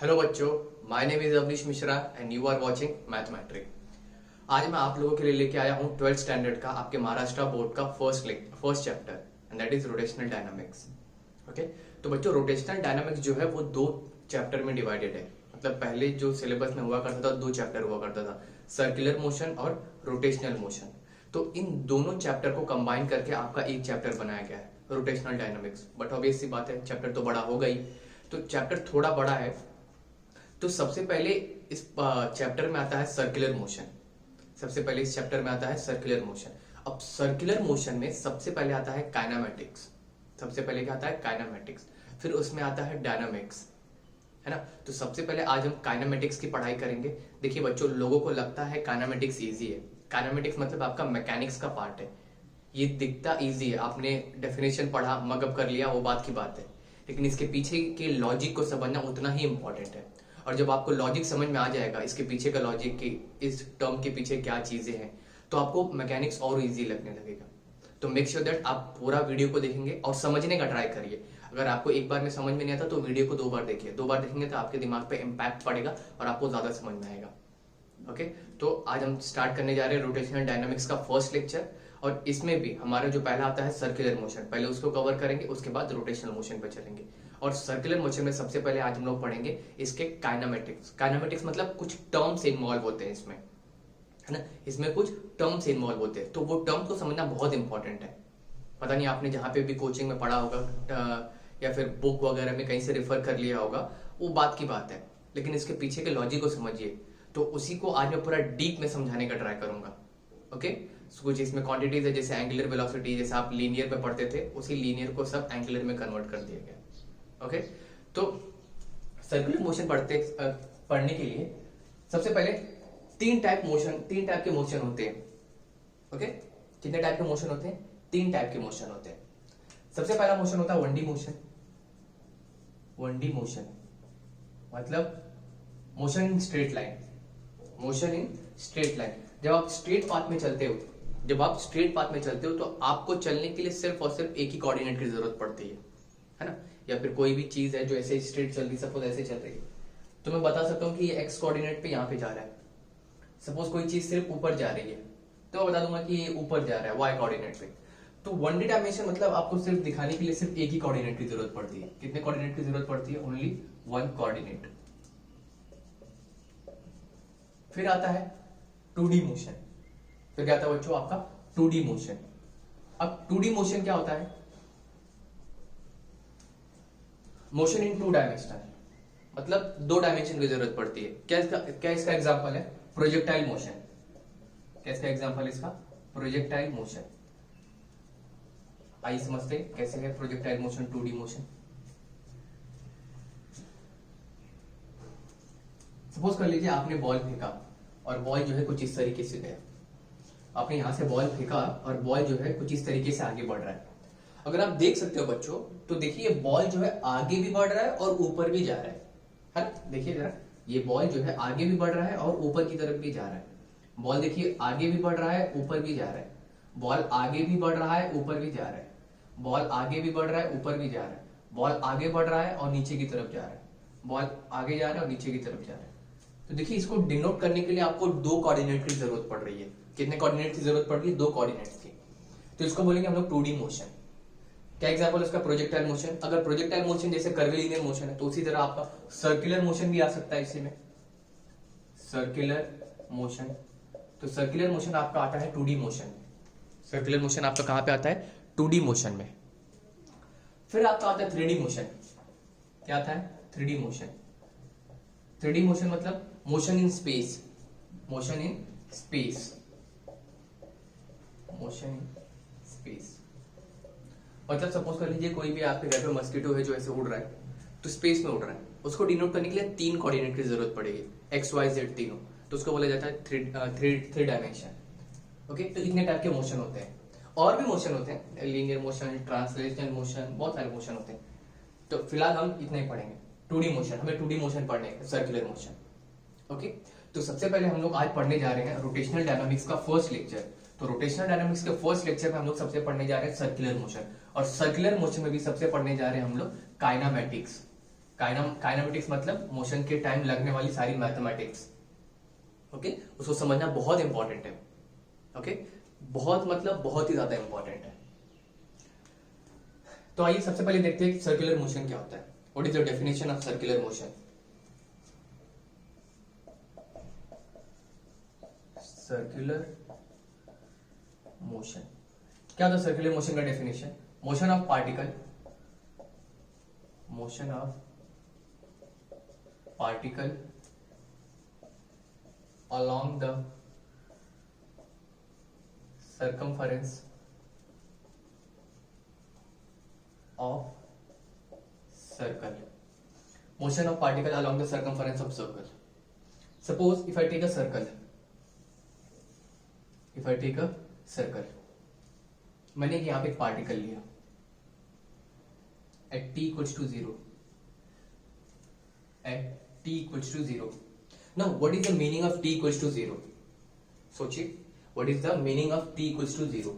Hello बच्चों, my name is Avnish Mishra and you are watching mathmetric. आज मैं आप लोगों के लिए लेके आया हूँ 12th स्टैंडर्ड का आपके महाराष्ट्र बोर्ड का first chapter and that is rotational dynamics. Okay, तो बच्चों रोटेशनल डायनामिक्स जो है वो दो चैप्टर में डिवाइडेड है। मतलब पहले जो सिलेबस में हुआ करता था दो चैप्टर हुआ करता था, सर्कुलर मोशन और रोटेशनल मोशन। तो इन दोनों चैप्टर को कंबाइन करके आपका एक चैप्टर बनाया गया है रोटेशनल डायनामिक्स। बट ऑब्वियस सी बात है, चैप्टर तो बड़ा होगा ही, तो चैप्टर थोड़ा बड़ा है। तो सबसे पहले इस चैप्टर में आता है सर्कुलर मोशन। सबसे पहले इस चैप्टर में आता है सर्कुलर मोशन। अब सर्कुलर मोशन में सबसे पहले आता है काइनेमेटिक्स। सबसे पहले क्या आता है? काइनेमेटिक्स। फिर उसमें आता है डायनामिक्स, है ना। तो सबसे पहले आज हम काइनेमेटिक्स की पढ़ाई करेंगे। देखिए बच्चों, लोगों को लगता है काइनेमेटिक्स इजी है। काइनेमेटिक्स मतलब आपका मैकेनिक्स का पार्ट है। ये दिखता इजी है, आपने डेफिनेशन पढ़ा, मगअप कर लिया, वो बात की बात है। लेकिन इसके पीछे के लॉजिक को समझना उतना ही इंपॉर्टेंट है। और जब आपको लॉजिक समझ में आ जाएगा, इसके पीछे का लॉजिक की इस टर्म के पीछे क्या चीजें हैं, तो आपको मैकेनिक्स और इजी लगने लगेगा। तो मेक श्योर दैट आप पूरा वीडियो को देखेंगे और समझने का ट्राई करिए। अगर आपको एक बार में समझ में नहीं आता तो वीडियो को दो बार देखिए। दो बार देखेंगे तो आपके दिमाग पे इम्पैक्ट पड़ेगा और आपको ज्यादा समझ में आएगा। ओके, तो आज हम स्टार्ट करने जा रहे हैं रोटेशनल डायनामिक्स का फर्स्ट लेक्चर। और इसमें भी हमारा जो पहला आता है सर्कुलर मोशन, पहले उसको कवर करेंगे, उसके बाद रोटेशनल मोशन पे चलेंगे। और सर्कुलर मोशन में सबसे पहले आज हम लोग पढ़ेंगे इसके काइनेमेटिक्स। काइनेमेटिक्स मतलब कुछ टर्म्स इन्वॉल्व होते हैं इसमें, है ना। इसमें कुछ टर्म्स इन्वॉल्व होते हैं, तो वो टर्म को समझना बहुत इंपॉर्टेंट है। पता नहीं आपने जहां पे भी कोचिंग में पढ़ा होगा या फिर बुक वगैरह में कहीं से रेफर कर लिया होगा, वो बात की बात है, लेकिन इसके पीछे के लॉजिक को समझिए। तो उसी को आज मैं पूरा डीप में समझाने का ट्राई करूंगा। ओके, कुछ इसमें क्वांटिटीज है, जैसे एंगुलर वेलोसिटी, जैसे आप लीनियर में पढ़ते थे, उसी लीनियर को सब एंगुलर में कन्वर्ट कर दिया गया। ओके, तो सर्कुलर मोशन पढ़ने के लिए सबसे पहले तीन टाइप के मोशन होते हैं। ओके, कितने टाइप के मोशन होते हैं? तीन टाइप के मोशन होते हैं। सबसे पहला मोशन होता है 1D मोशन। 1D मोशन मतलब motion in straight line. Motion in straight line, जब आप स्ट्रेट पाथ में चलते हो तो आपको चलने के लिए सिर्फ और सिर्फ एक ही कोऑर्डिनेट की जरूरत पड़ती है ना। या फिर कोई भी चीज है जो ऐसे स्ट्रेट चल रही, सपोज ऐसे चल रही है, तो मैं बता सकता हूं कि ये एक्स कोऑर्डिनेट पे यहां पे जा रहा है। सपोज कोई चीज सिर्फ ऊपर जा रही है, तो मैं बता दूंगा कि ये ऊपर जा रहा है वाई कोऑर्डिनेट पे। तो 1D डायमेंशन मतलब आपको सिर्फ दिखाने के लिए सिर्फ एक ही कोऑर्डिनेट की जरूरत पड़ती है। कितने कोऑर्डिनेट की जरूरत पड़ती है? Only one coordinate. फिर आता है 2D मोशन। फिर क्या आता है बच्चों? आपका 2D मोशन। अब 2D मोशन क्या होता है? मोशन इन 2 डायमेंशनल, मतलब 2 डायमेंशन की जरूरत पड़ती है। क्या इसका एग्जांपल है? Projectile motion. क्या इसका एग्जांपल है? इसका प्रोजेक्टाइल मोशन। आइए समझते हैं कैसे है projectile motion, 2D motion. Suppose कर लीजिए आपने बॉल फेंका और बॉल जो है कुछ इस तरीके से गया। आपने यहां से बॉल फेंका और बॉल जो है कुछ इस तरीके से आगे बढ़ रहा है। अगर आप देख सकते हो बच्चों, तो देखिए बॉल जो है आगे भी बढ़ रहा है और ऊपर भी जा रहा है ना। देखिए जरा, ये बॉल जो है आगे भी बढ़ रहा है और ऊपर की तरफ भी जा रहा है। बॉल देखिए आगे भी बढ़ रहा है, ऊपर भी जा रहा है। बॉल आगे भी बढ़ रहा है, ऊपर भी जा रहा है। बॉल आगे भी बढ़ रहा है, ऊपर भी जा रहा है। बॉल आगे बढ़ रहा है और नीचे की तरफ जा रहा है। बॉल आगे जा रहा है और नीचे की तरफ जा रहा है। तो देखिए, इसको डिनोट करने के लिए आपको 2 कोऑर्डिनेट की जरूरत पड़ रही है। कितने कोऑर्डिनेट की जरूरत पड़ रही है? 2 कोऑर्डिनेट की। तो इसको बोलेंगे हम लोग 2D मोशन। क्या एग्जांपल है उसका? Projectile motion. अगर प्रोजेक्टाइल मोशन जैसे कर्वीलिनियर मोशन है, तो उसी तरह आपका सर्कुलर मोशन भी आ सकता है इसी में, सर्कुलर मोशन। तो सर्कुलर मोशन आपका आता है 2D मोशन में। सर्कुलर मोशन आपका कहां पे आता है? 2D मोशन में। फिर आपका आता है 3D मोशन। क्या आता है? 3D motion. 3D मोशन मतलब motion in space. Motion in space. Motion in space मतलब सपोज कर लीजिए कोई भी आपके घर पे मस्कीटो है जो ऐसे उड़ रहा है, तो स्पेस में उड़ रहा है। उसको डिनोट करने के लिए 3 कोऑर्डिनेट की जरूरत पड़ेगी, एक्स वाई जेड तीनों। तो उसको बोला जाता है थ्री डायमेंशन। ओके, तो इतने टाइप के मोशन होते हैं। और भी मोशन होते हैं, लीनियर मोशन, ट्रांसलेशनल मोशन, बहुत सारे मोशन होते हैं। तो फिलहाल हम इतना ही पढ़ेंगे 2D मोशन। हमें 2D मोशन पढ़ने हैं, सर्कुलर मोशन। ओके, तो सबसे पहले हम लोग आज पढ़ने जा रहे हैं रोटेशनल डायनामिक्स का फर्स्ट लेक्चर। तो रोटेशनल डायनामिक्स के फर्स्ट लेक्चर में हम लोग सबसे पढ़ने जा रहे हैं सर्कुलर मोशन। और सर्कुलर मोशन में भी सबसे पढ़ने जा रहे हैं हम लोग काइनेमेटिक्स। काइनेमेटिक्स मतलब मोशन के टाइम लगने वाली सारी मैथमेटिक्स। ओके, उसको समझना बहुत इंपॉर्टेंट है। ओके, बहुत मतलब बहुत ही ज्यादा इंपॉर्टेंट है। तो आइए सबसे पहले देखते हैं कि सर्कुलर मोशन क्या होता है। What is the definition of circular motion? Circular motion क्या होता है? सर्कुलर मोशन का definition, motion of particle along the circumference of circle. Motion of particle along the circumference of circle. Suppose if I take a circle, मैंने यहां पे एक particle लिया at t equals to 0. Now what is the meaning of t equals to 0? सोचिए, what is the meaning of t equals to 0?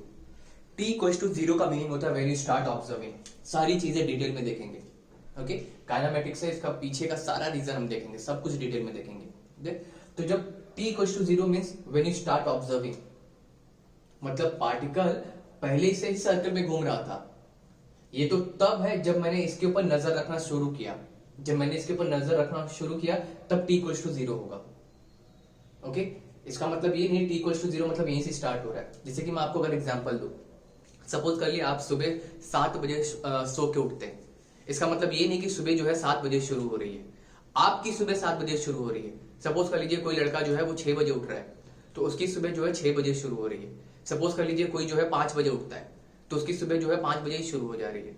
t equals to 0 का meaning होता है when you start observing. सारी चीजें डिटेल में देखेंगे। Okay, kinematics से इसका पीछे का सारा रीजन हम देखेंगे, सब कुछ डिटेल में देखेंगे। तो जब t equals to 0 means when you start observing, मतलब पार्टिकल पहले से ही सर्कल में घूम रहा था। ये तो तब है जब मैंने इसके ऊपर नजर रखना शुरू किया। तब t equals to 0 होगा। ओके, इसका मतलब ये नहीं t equals to 0 मतलब यहीं से स्टार्ट हो रहा है। जैसे कि मैं आपको अगर एग्जांपल दूं, सपोज कर लिए आप सुबह 7 बजे सो के उठते हैं। इसका मतलब ये नहीं कि सुबह जो है 7 बजे शुरू हो रही है, आपकी सुबह 7 बजे शुरू हो रही है। सपोज कर लीजिए कोई लड़का जो है वो 6 बजे उठ रहा है, तो उसकी सुबह जो है 6 बजे शुरू हो रही है। सपोज कर लीजिए कोई जो है 5 बजे उठता है, तो उसकी सुबह जो है 5 बजे ही शुरू हो जा रही है।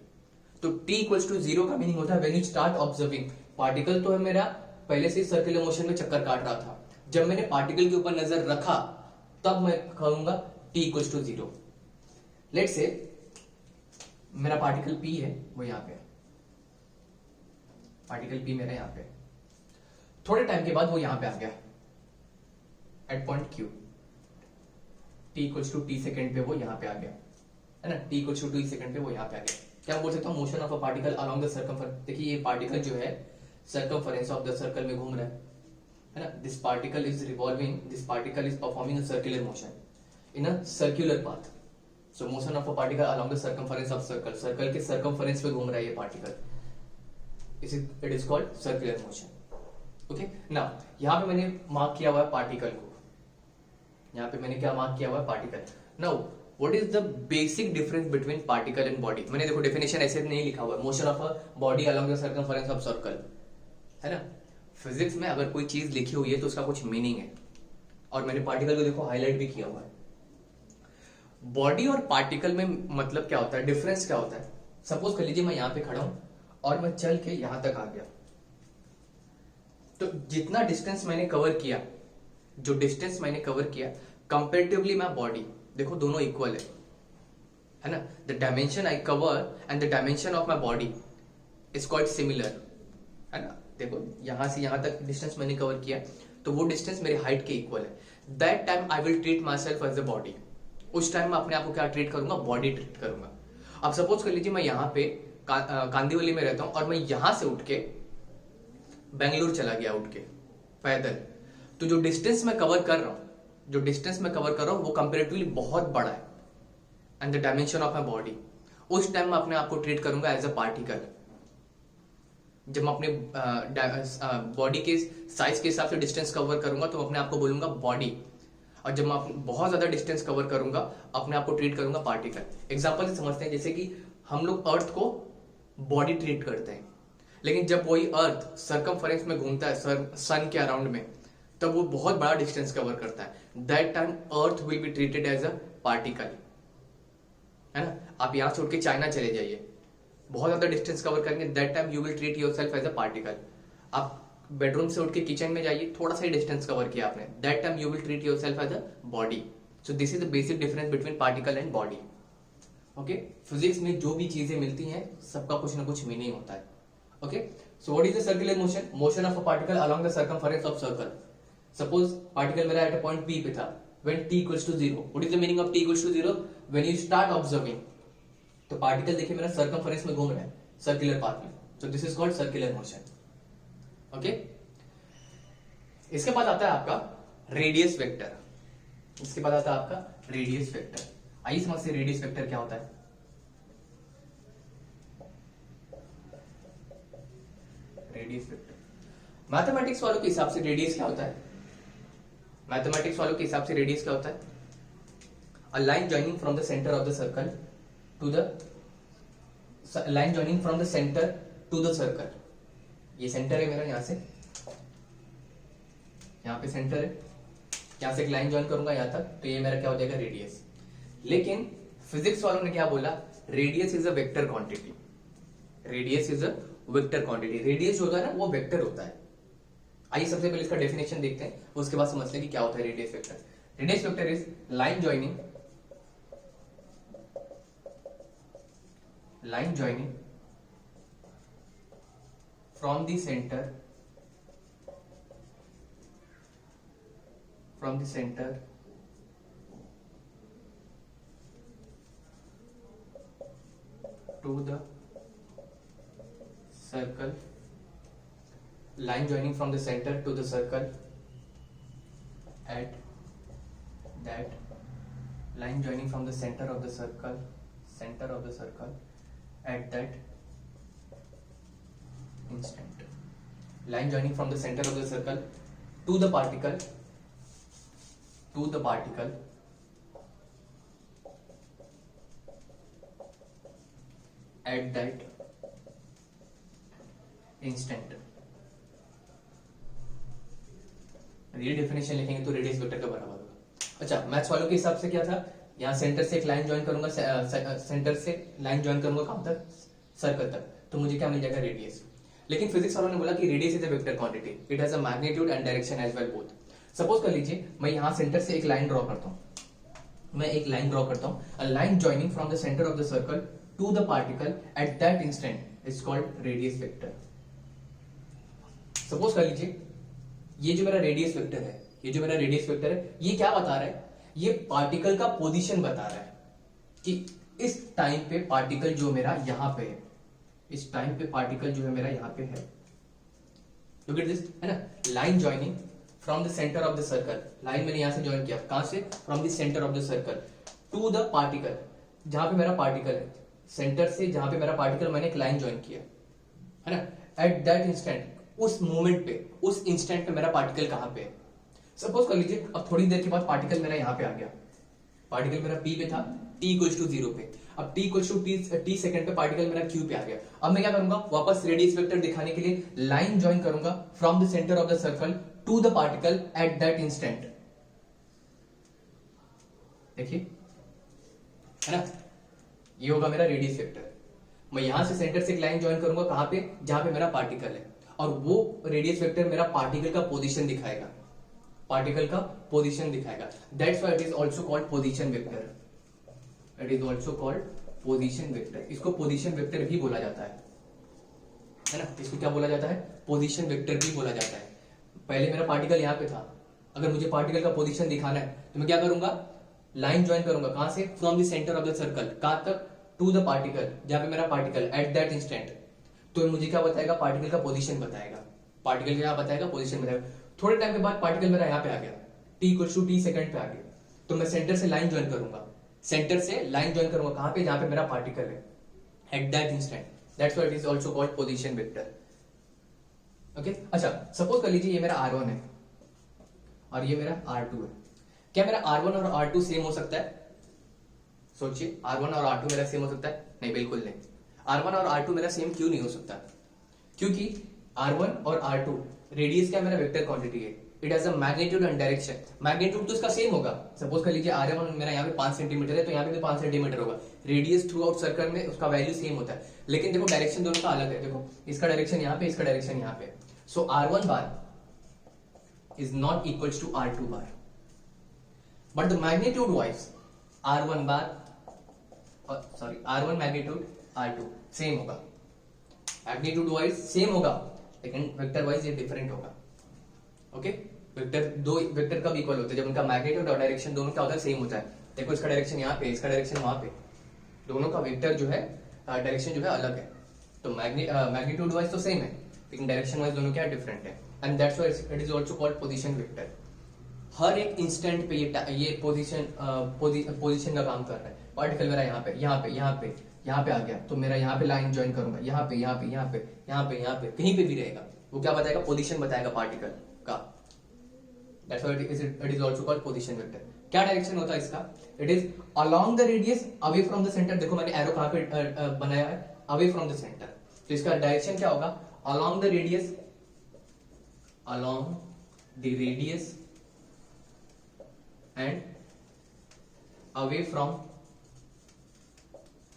तो t equals to 0 का मीनिंग होता है when you start observing। Particle तो है मेरा पहले से सर्कुलर मोशन में चक्कर काट रहा था, जब मैंने पार्टिकल के ऊपर नजर रखा तब मैं कहूंगा t equals to 0। Let's say मेरा पार्टिकल p है, वो यहाँ पे, पार्टिकल p मेरा यहाँ पे, थोड़े टाइम के बाद वो यहाँ पे आ गया at point q, t equals to t second पे वो यहाँ पे आ गया, है ना। t equals to t second पे वो यहाँ पे आ गया। क्या बोल सकता हूँ? Motion of a particle along the circumference. देखिए ये पार्टिकल जो है सर्कमफरेंस ऑफ द सर्कल में घूम रहा है ना। This particle is revolving, this particle is performing a circular motion in a circular path. So motion of a particle along the circumference of circle, circle के circumference पे घूम रहा है ये particle, it is called circular motion. Okay, now यहाँ पे मैंने mark किया हुआ है पार्टिकल को, यहाँ पे मैंने क्या मार्क किया हुआ है? Particle. Now what is the basic difference between particle and body? मैंने देखो डेफिनेशन ऐसे नहीं लिखा हुआ है, motion of a body along the circumference of circle, है ना। फिजिक्स में अगर कोई चीज लिखी हुई है तो उसका कुछ मीनिंग है, और मैंने पार्टिकल को देखो हाईलाइट भी किया हुआ है। बॉडी और पार्टिकल में मतलब क्या होता है, डिफरेंस क्या होता है? सपोज कर लीजिए मैं यहां पे खड़ा हूं और मैं चल के यहां तक आ गया, तो जितना डिस्टेंस मैंने कवर किया, कंपेरेटिवली मैं बॉडी, देखो दोनों इक्वल है ना। The dimension I cover and the dimension of my body is quite similar, है ना। देखो यहां से यहां तक डिस्टेंस मैंने कवर किया, तो वो डिस्टेंस मेरी हाइट के इक्वल है। That time I will treat myself as a body. उस टाइम मैं अपने आप को क्या ट्रीट करूंगा? बॉडी ट्रीट करूंगा। अब सपोज कर लीजिए मैं यहाँ पे कांदिवली में रहता हूं और मैं यहां से उठ के बेंगलुरु चला गया उठ के पैदल, तो जो डिस्टेंस मैं कवर कर रहा हूं वो कंपेरेटिवली बहुत बड़ा है, and the dimension of my body. उस टाइम मैं अपने आप को ट्रीट करूंगा एज अ पार्टिकल। जब मैं अपने बॉडी के साइज के हिसाब से डिस्टेंस कवर करूंगा तो अपने आप को बोलूंगा बॉडी, और जब मैं बहुत ज्यादा डिस्टेंस कवर करूंगा अपने आप को ट्रीट करूंगा पार्टिकल। एग्जांपल से समझते हैं, जैसे कि हम लोग अर्थ को बॉडी ट्रीट करते हैं, लेकिन जब वही अर्थ सर्कमफरेंस में घूमता है सन के अराउंड में, तब वो बहुत बड़ा डिस्टेंस कवर करता है। That time Earth will be treated as a particle, है ना। आप यहां से उठ के चाइना चले जाइए, बहुत ज्यादा डिस्टेंस कवर करेंगे, that time you will treat yourself as a particle. आप बेडरूम से उठ के किचन में जाइए, थोड़ा सा ही डिस्टेंस कवर किया आपने, that time you will treat yourself as a body. So this is the basic difference between particle and body. Okay, physics में जो भी चीजें मिलती हैं सबका कुछ ना कुछ मीनिंग होता है। Okay, so what is the circular motion? Motion of a particle along the circumference of circle. Suppose particle मेरा एट अ पॉइंट P पे था, when t equals to 0. What is the meaning of t equals to 0? When you start observing, तो particle देखिए मेरा circumference में घूम रहा है सर्कुलर पाथ में, So this is called circular motion. Okay? इसके बाद आता है आपका रेडियस वेक्टर. इसके बाद आता है आपका रेडियस वेक्टर. आइए समझते हैं रेडियस वेक्टर क्या होता है. रेडियस वेक्टर मैथमेटिक्स वालों के हिसाब से रेडियस क्या होता है. मैथमेटिक्स वालों के हिसाब से रेडियस क्या होता है. A line joining from the centre of the circle to the line joining from the centre to the circle. ये सेंटर है मेरा, यहां से यहां पे सेंटर है, यहां से एक लाइन जॉइन करूंगा यहां तक, तो ये मेरा क्या हो जाएगा रेडियस. लेकिन फिजिक्स वालों ने क्या बोला, radius is a vector quantity. Radius is a vector quantity. Radius जो होता है ना वो वेक्टर होता है. आइए सबसे पहले इसका डेफिनेशन देखते हैं, उसके बाद समझते हैं कि क्या होता है radius vector. Radius vector is line joining from the center to the circle. Line joining from the center to the circle at that line joining from the center of the circle at that instant. Line joining from the center of the circle to the particle at that instant. ये definition लिखेंगे तो radius vector का बराबर होगा. अच्छा, maths वालों के हिसाब से क्या था, यहाँ सेंटर से एक लाइन ज्वाइन करूंगा, सेंटर से लाइन ज्वाइन करूंगा कहां तक, सर्कल तक, तो मुझे क्या मिल जाएगा रेडियस. लेकिन फिजिक्स वालों ने बोला कि radius is a vector quantity. It has a magnitude and direction as well both. Suppose कर लीजिए मैं यहाँ सेंटर से एक लाइन ड्रॉ करता हूँ, a line joining from the centre of the circle to the particle at that instant is called radius vector. Suppose कर लीजिए ये जो मेरा रेडियस वेक्टर है, ये क्या बता रहा है, ये पार्टिकल का पोजीशन बता रहा है कि इस टाइम पे पार्टिकल जो मेरा यहां पे है, इस टाइम पे पार्टिकल जो है मेरा यहां पे है. लुक एट दिस, है ना, line joining from the centre of the circle. Line मैंने यहां से ज्वाइन किया, कहां से, from the centre of the circle to the particle, जहां पे मेरा पार्टिकल है, सेंटर से जहां पे मेरा पार्टिकल मैंने एक लाइन ज्वाइन किया, है ना. एट दैट इंस्टेंट, उस मोमेंट पे, उस इंस्टेंट पे मेरा पार्टिकल कहां पे है. सपोज कर लीजिए अब थोड़ी देर के बाद पार्टिकल मेरा यहां पे आ गया, पार्टिकल मेरा P पे था, t इक्वल्स टू 0 पे. अब t equals to t second पे पार्टिकल मेरा Q पे आ गया. अब मैं क्या करूंगा, वापस रेडियस वेक्टर दिखाने के लिए लाइन ज्वाइन करूंगा from the centre of the circle to the particle at that instant. देखिए, है ना, ये होगा मेरा रेडियस वेक्टर. मैं यहां से सेंटर से एक लाइन ज्वाइन करूंगा कहां पे, जहां पे मेरा पार्टिकल है, और वो रेडियस वेक्टर मेरा पार्टिकल का पोजीशन दिखाएगा, that's why it is also called position vector. इसको पोजीशन वेक्टर भी बोला जाता है ना. इसको क्या बोला जाता है, पोजीशन वेक्टर भी बोला जाता है. पहले मेरा पार्टिकल यहां पे था, अगर मुझे पार्टिकल का पोजीशन दिखाना है तो मैं क्या करूंगा, लाइन ज्वाइन करूंगा, कहां से, from the centre of the circle, कहां तक, टू द पार्टिकल, जहां पे मेरा पार्टिकल एट दैट इंस्टेंट. तो मुझे क्या बताएगा, पार्टिकल का पोजीशन बताएगा. पोजीशन बताएगा. थोड़े टाइम के बाद पार्टिकल मेरा यहाँ पे आ गया, t equal to t second पे आ गया, तो मैं सेंटर से लाइन ज्वाइन करूंगा, कहां पे, जहां पे मेरा पार्टिकल है, eight that instant. That's why it is also called position vector. Okay. अच्छा, सपोज कर लीजिए ये मेरा R1 है और ये मेरा R2 है. क्या मेरा R1 और R2 सेम हो सकता है? सोचिए, R1 और R2 मेरा सेम हो सकता है? नहीं, बिल्कुल नहीं. R1 और R2 मेरा सेम क्यों नहीं हो सकता? क्योंकि R1 और R2 रेडियस क्या मेरा वेक्टर क्वांटिटी है. It has a magnitude and direction. Magnitude तो इसका सेम होगा. सपोज कर लीजिए R1 मेरा यहाँ पे 5 सेंटीमीटर है, तो यहाँ पे भी 5 सेंटीमीटर होगा. रेडियस थ्रू आउट सर्कल में उसका वैल्यू सेम होता है, लेकिन देखो डायरेक्शन दोनों का अलग है. देखो, इसका डायरेक्शन यहाँ पे, इसका डायरेक्शन यहाँ पे. So R1 bar is not equals to R2 bar, but the magnitude wise R1 magnitude R2 same होगा. मैग्नीट्यूड वाइज सेम होगा, लेकिन वेक्टर वाइज ये डिफरेंट होगा. ओके. दो वेक्टर कब इक्वल होते हैं, जब उनका मैग्नीट्यूड और डायरेक्शन दोनों क्या होता है, सेम होता है. देखो, इसका डायरेक्शन यहाँ पे, इसका डायरेक्शन वहां पे, दोनों का वेक्टर जो है, डायरेक्शन जो है अलग है. तो मैग्नीट्यूड वाइज तो सेम है, लेकिन डायरेक्शन वाइज दोनों क्या डिफरेंट है, and that's why it is also called position vector. हर एक इंस्टेंट पे ये पोजीशन का काम कर रहा है। पार्टिकल मेरा यहाँ पे यहाँ पे आ गया, तो मेरा यहाँ पे लाइन ज्वाइन करूंगा, यहाँ पे कहीं पे भी रहेगा, वो क्या बताएगा, पोजीशन बताएगा पार्टिकल का। That's why it is also called position vector. क्या डायरेक्शन होता है इसका, it is along the radius away from the centre. देखो मैंने एरो कहां पे बनाया है, अवे फ्रॉम द सेंटर, तो इसका डायरेक्शन क्या होगा, along the radius and away from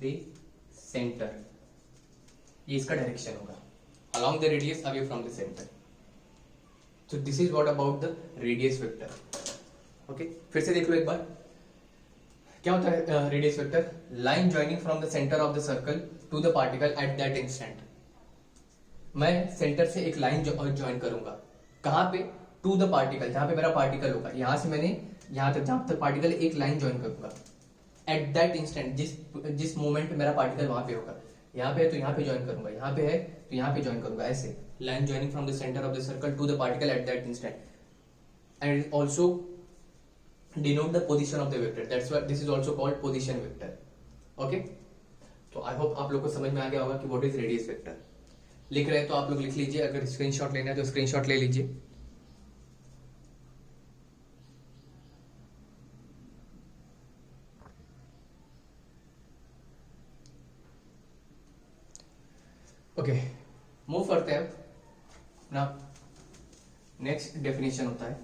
the centre, ये इसका डायरेक्शन होगा, along the radius away from the centre. So this is what about the radius vector. Okay, फिर से देख लो एक बार, क्या होता है radius vector, line joining from the centre of the circle to the particle at that instant. मैं centre से एक लाइन ज्वाइन करूंगा, कहां पे, टू द पार्टिकल, जहां पे मेरा पार्टिकल होगा, यहां से मैंने यहां तक, जहां तक पार्टिकल, एक लाइन ज्वाइन करूंगा एट दैट इंस्टेंट, जिस मोमेंट पे मेरा पार्टिकल वहां पे होगा। यहाँ पे है तो यहाँ पे ज्वाइन करूंगा, यहाँ पे है तो यहाँ पे ज्वाइन करूंगा, ऐसे line joining from the centre of the circle to the particle at that instant, and it also denote the position of the vector. That's why this is also called position vector. Okay, तो I hope आप लोग को समझ में आ गया होगा कि व्हाट इज रेडियस वेक्टर। लिख रहे हैं तो आप लोग लिख लीजिए, अगर स्क्रीनशॉट लेना है तो स्क्रीनशॉट ले लीजिए। ओके, मूव करते हैं ना। नेक्स्ट डेफिनेशन होता है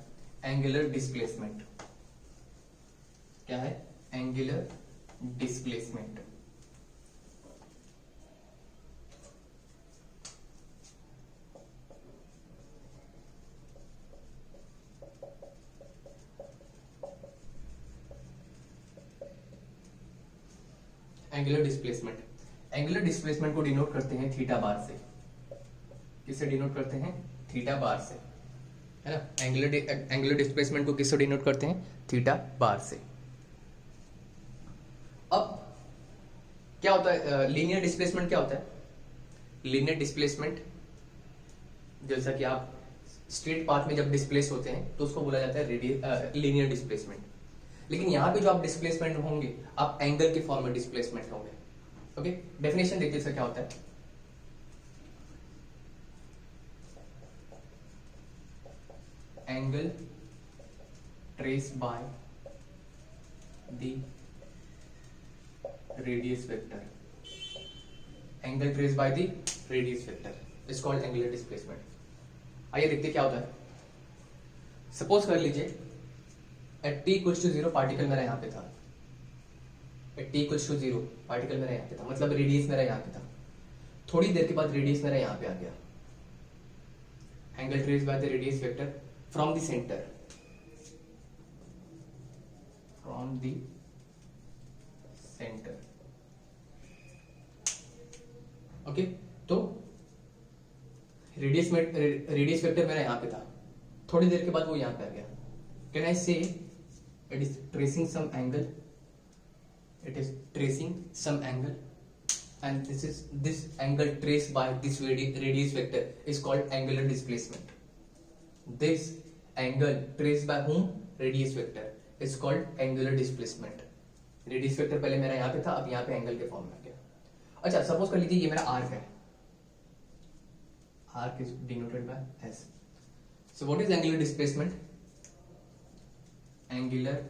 एंगुलर डिस्प्लेसमेंट। क्या है, angular displacement. Angular displacement, angular displacement को डिनोट करते हैं थीटा बार से। किससे डिनोट करते हैं, थीटा बार से, है ना। एंगुलर डिस्प्लेसमेंट को किससे डिनोट करते हैं, थीटा बार से। अब क्या होता है लीनियर डिस्प्लेसमेंट, क्या होता है लीनियर डिस्प्लेसमेंट, जैसा कि आप स्ट्रेट पाथ में जब डिस्प्लेस होते हैं तो उसको बोला जाता है लीनियर डिस्प्लेसमेंट। लेकिन यहाँ पे जो आप डिस्प्लेसमेंट होंगे, आप एंगल के फॉर्म में डिस्प्लेसमेंट होंगे। ओके, डेफिनेशन देखिए इसका क्या होता है, angle trace by the radius vector, angle trace by the radius vector is called angular displacement. आइए देखते क्या होता है। सपोज कर लीजिए at t equals to 0 particle मेरा यहाँ पे था, at t equals to 0 particle मेरा यहाँ पे था, मतलब रेडियस मेरा यहाँ पे था। थोड़ी देर के बाद रेडियस मेरा यहाँ पे आ गया, angle trace by the radius vector from the centre, from the centre. Okay, तो रेडियस वेक्टर मेरा यहाँ पे था, थोड़ी देर के बाद वो यहाँ पे आ गया। Can I say it is tracing some angle, it is tracing some angle, and this angle traced by this radius vector is called angular displacement. This angle traced by whom, radius vector, is called angular displacement. radius vector पहले मेरा यहाँ पे था, अब यहाँ पे angle के form में आ गया। अच्छा, सपोज कर लीजिए ये मेरा आर्क है, arc is denoted by S. So what is angular displacement? Angular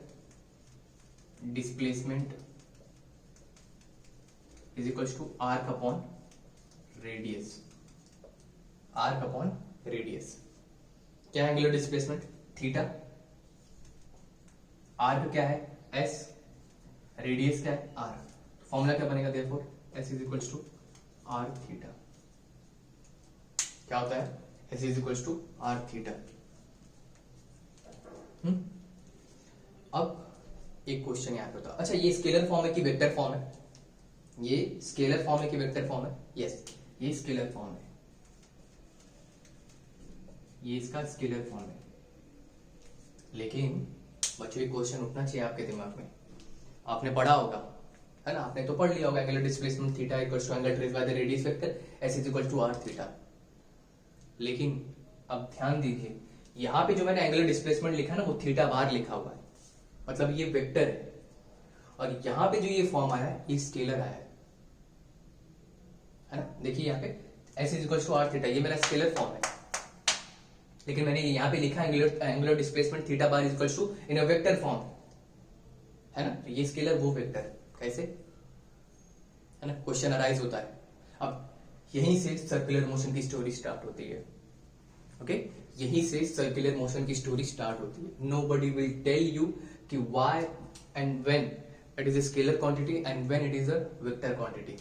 displacement is equals to arc upon radius, arc upon radius। क्या है एंगुलर डिस्प्लेसमेंट, थीटा, आर्क क्या है s, रेडियस क्या है r, फॉर्मूला क्या बनेगा therefore s is equals to r theta. क्या होता है, s is equals to r theta. अब एक क्वेश्चन यहाँ पे होता है, अच्छा ये स्केलर फॉर्म है कि वेक्टर फॉर्म है, ये स्केलर फॉर्म है कि वेक्टर फॉर्म है, यस ये स्केलर फॉर्म है, ये इसका स्केलर फॉर्म है। लेकिन बच्चों एक क्वेश्चन उठना चाहिए आपके दिमाग में, आपने पढ़ा होगा है ना, आपने तो पढ़ लिया होगा angular displacement theta equals to angle trace by the radius vector S is equal to R theta. लेकिन अब ध्यान दीजिए, यहां पे जो मैंने एंगुलर डिस्प्लेसमेंट लिखा ना वो थीटा बार लिखा हुआ है, मतलब ये वेक्टर है, और यहां पे जो ये फॉर्म आया है ये स्केलर आया है ना। देखिए यहाँ पे S is equal to R theta, ये मेरा स्केलर फॉर्म है, लेकिन मैंने यहाँ पे लिखा angular displacement theta bar is equal to in a vector form, है ना। तो ये स्केलर वो वेक्टर कैसे, है ना, क्वेश्चन अराइज होता है। अब यहीं से सर्कुलर मोशन की स्टोरी स्टार्ट होती है। ओके, यहीं से सर्कुलर मोशन की स्टोरी स्टार्ट होती है। नोबडी विल टेल यू कि why and when it is a scalar quantity and when it is a vector quantity.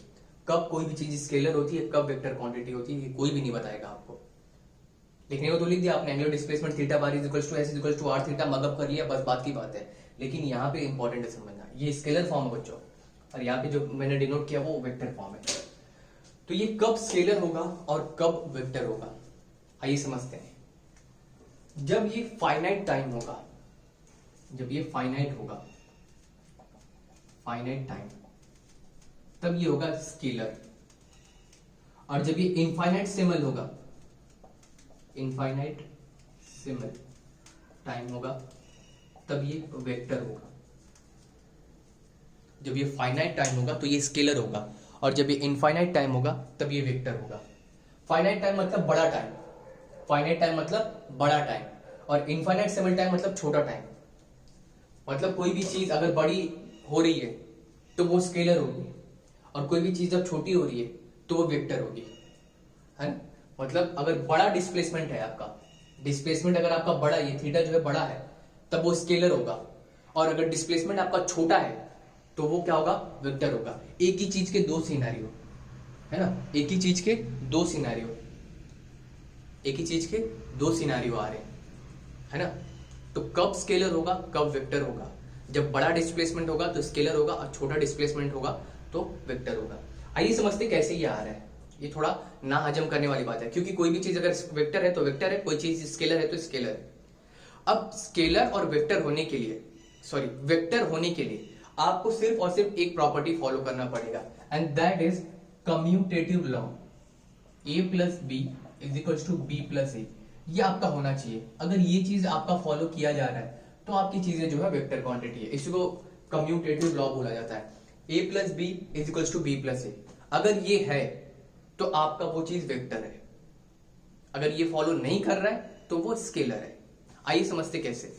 कब कोई भी चीज स्केलर होती है, कब वेक्टर क्वांटिटी होती है, ये कोई भी नहीं बताएगा आपको। लिखने को तो लिख दिया आपने, angular displacement theta bar is equal to S is equal to R theta, mug up कर लिया, बस बात की बात है। लेकिन यहाँ पे इंपॉर्टेंट है समझना, ये स्केलर फॉर्म है बच्चों, और यहाँ पे जो मैंने डिनोट किया वो वेक्टर फॉर्म है। तो ये कब स्केलर होगा और कब वेक्टर होगा, आइए समझते हैं। जब ये फाइनाइट टाइम होगा, जब ये फाइनाइट होगा, फाइनाइट टाइम, तब ये होगा स्केलर। और जब ये इनफाइनाइट सिमल होगा, इनफाइनाइट सिमल टाइम होगा, तब ये वेक्टर होगा। जब ये फाइनाइट टाइम होगा तो ये स्केलर होगा, और जब ये इनफाइनाइट टाइम होगा तब ये वेक्टर होगा। फाइनाइट टाइम मतलब बड़ा टाइम, फाइनाइट टाइम मतलब बड़ा टाइम, और इनफाइनाइट सिमल टाइम मतलब छोटा टाइम। मतलब कोई भी चीज अगर बड़ी हो रही है तो वो स्केलर होगी, और कोई भी चीज जब छोटी हो रही है तो वो वेक्टर होगी, है ना। मतलब अगर बड़ा डिस्प्लेसमेंट है आपका, डिस्प्लेसमेंट अगर आपका बड़ा, ये थीटा जो है बड़ा है, तब वो स्केलर होगा। और अगर डिस्प्लेसमेंट आपका छोटा है तो वो क्या होगा, वेक्टर होगा। एक ही चीज के दो सिनेरियो, है ना, एक ही चीज के दो सिनेरियो, एक ही चीज के दो सिनेरियो आ रहे हैं, है ना। तो कब स्केलर होगा, कब वेक्टर होगा, जब बड़ा डिस्प्लेसमेंट होगा तो स्केलर होगा, और छोटा डिस्प्लेसमेंट होगा तो वेक्टर होगा। आइए समझते कैसे ये आ रहा है। ये थोड़ा ना हजम करने वाली बात है, क्योंकि कोई भी चीज अगर वेक्टर है तो वेक्टर है, कोई चीज स्केलर है तो स्केलर है। अब स्केलर और वेक्टर होने के लिए, सॉरी वेक्टर होने के लिए आपको सिर्फ और सिर्फ एक प्रॉपर्टी फॉलो करना पड़ेगा, and that is commutative law, A plus B is equal to B plus A. ये आपका होना चाहिए। अगर ये चीज आपका फॉलो किया जा रहा है तो आपकी चीजें जो है वेक्टर क्वांटिटी है, इसको कम्यूटेटिव लॉ बोला जाता है। A plus B is equal to B plus A, अगर ये है तो आपका वो चीज वेक्टर है, अगर ये फॉलो नहीं कर रहा है तो वो स्केलर है। आइए समझते कैसे।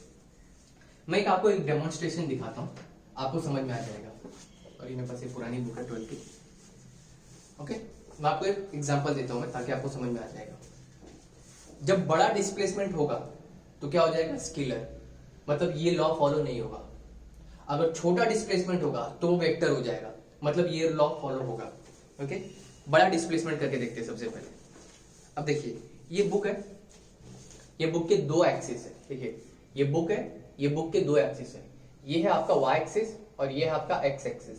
मैं आपको एक डेमोन्स्ट्रेशन दिखाता हूं, आपको समझ में आ जाएगा। और ये मेरे पास एक पुरानी बुक है 12th की। ओके, मैं आपको एक एग्जांपल देता हूं ताकि आपको समझ में आ जाएगा। जब बड़ा डिस्प्लेसमेंट होगा तो क्या हो जाएगा, स्केलर, मतलब ये लॉ फॉलो नहीं होगा। अगर छोटा डिस्प्लेसमेंट होगा तो वो वेक्टर हो जाएगा, मतलब ये लॉ फॉलो होगा। ओके, बड़ा डिस्प्लेसमेंट करके देखते हैं सबसे पहले। अब देखिए ये बुक है, ये बुक के दो एक्सिस है। देखिए ये बुक है, ये बुक के दो एक्सिस है। ये है आपका y एक्सिस और ये है आपका x एक्सिस।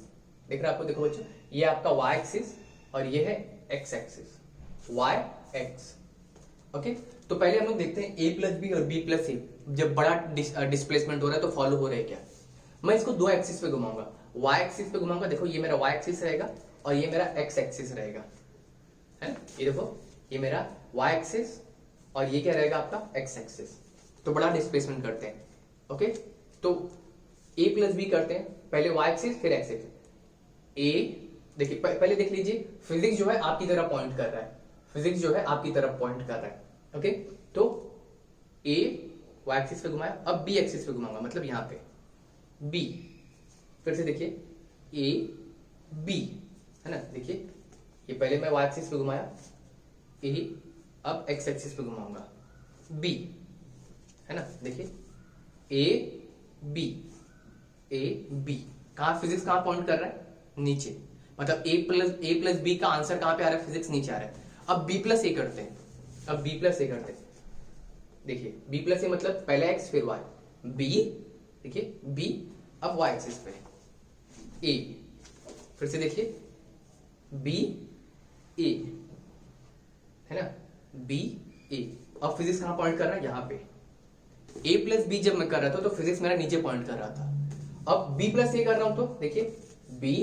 देख रहे हैं आपको, देखो बच्चों, ये आपका y एक्सिस और ये है x axis, y x। Okay, तो पहले हम लोग देखते हैं a प्लस बी और b प्लस ए जब बड़ा डिस्प्लेसमेंट हो रहा है तो फॉलो हो रहा है क्या। मैं इसको दो एक्सिस पे घुमाऊंगा, y एक्सिस पे घुमाऊंगा। देखो ये मेरा y एक्सिस रहेगा और ये मेरा x एक्सिस रहेगा, है ना। ये देखो ये मेरा y एक्सिस और ये क्या रहेगा आपका x एक्सिस। तो बड़ा डिस्प्लेसमेंट करते हैं। ओके, तो a प्लस बी करते हैं, पहले y एक्सिस फिर x एक्सिस। a देखिए पहले देख लीजिए, फिजिक्स जो है आपकी तरफ पॉइंट कर रहा है, फिजिक्स जो है आपकी तरफ पॉइंट कर रहा है। ओके, तो a y एक्सिस पे घुमाया, अब b एक्सिस पे घुमाऊंगा, मतलब यहां पे b। फिर से देखिए a b, है ना। देखिए ये पहले मैं y एक्सिस पे घुमाया a, अब x एक्सिस पे घुमाऊंगा b, है ना। देखिए a b, a b, कहां फिजिक्स कहां पॉइंट कर रहा है, नीचे, मतलब a प्लस बी का आंसर कहां पे आ रहा है, फिजिक्स नीचे आ रहा है। अब b प्लस ए करते हैं, अब b प्लस ए करते हैं। देखिए b प्लस ए मतलब पहले x फिर y, b, देखिए b, अब y एक्सिस पे a, फिर से देखिए b a, है ना, b a। अब फिजिक्स कहां पॉइंट कर रहा है, यहां पे। a प्लस बी जब मैं कर रहा था तो फिजिक्स मेरा नीचे पॉइंट कर रहा था। अब b प्लस ए कर रहा हूं तो देखिए b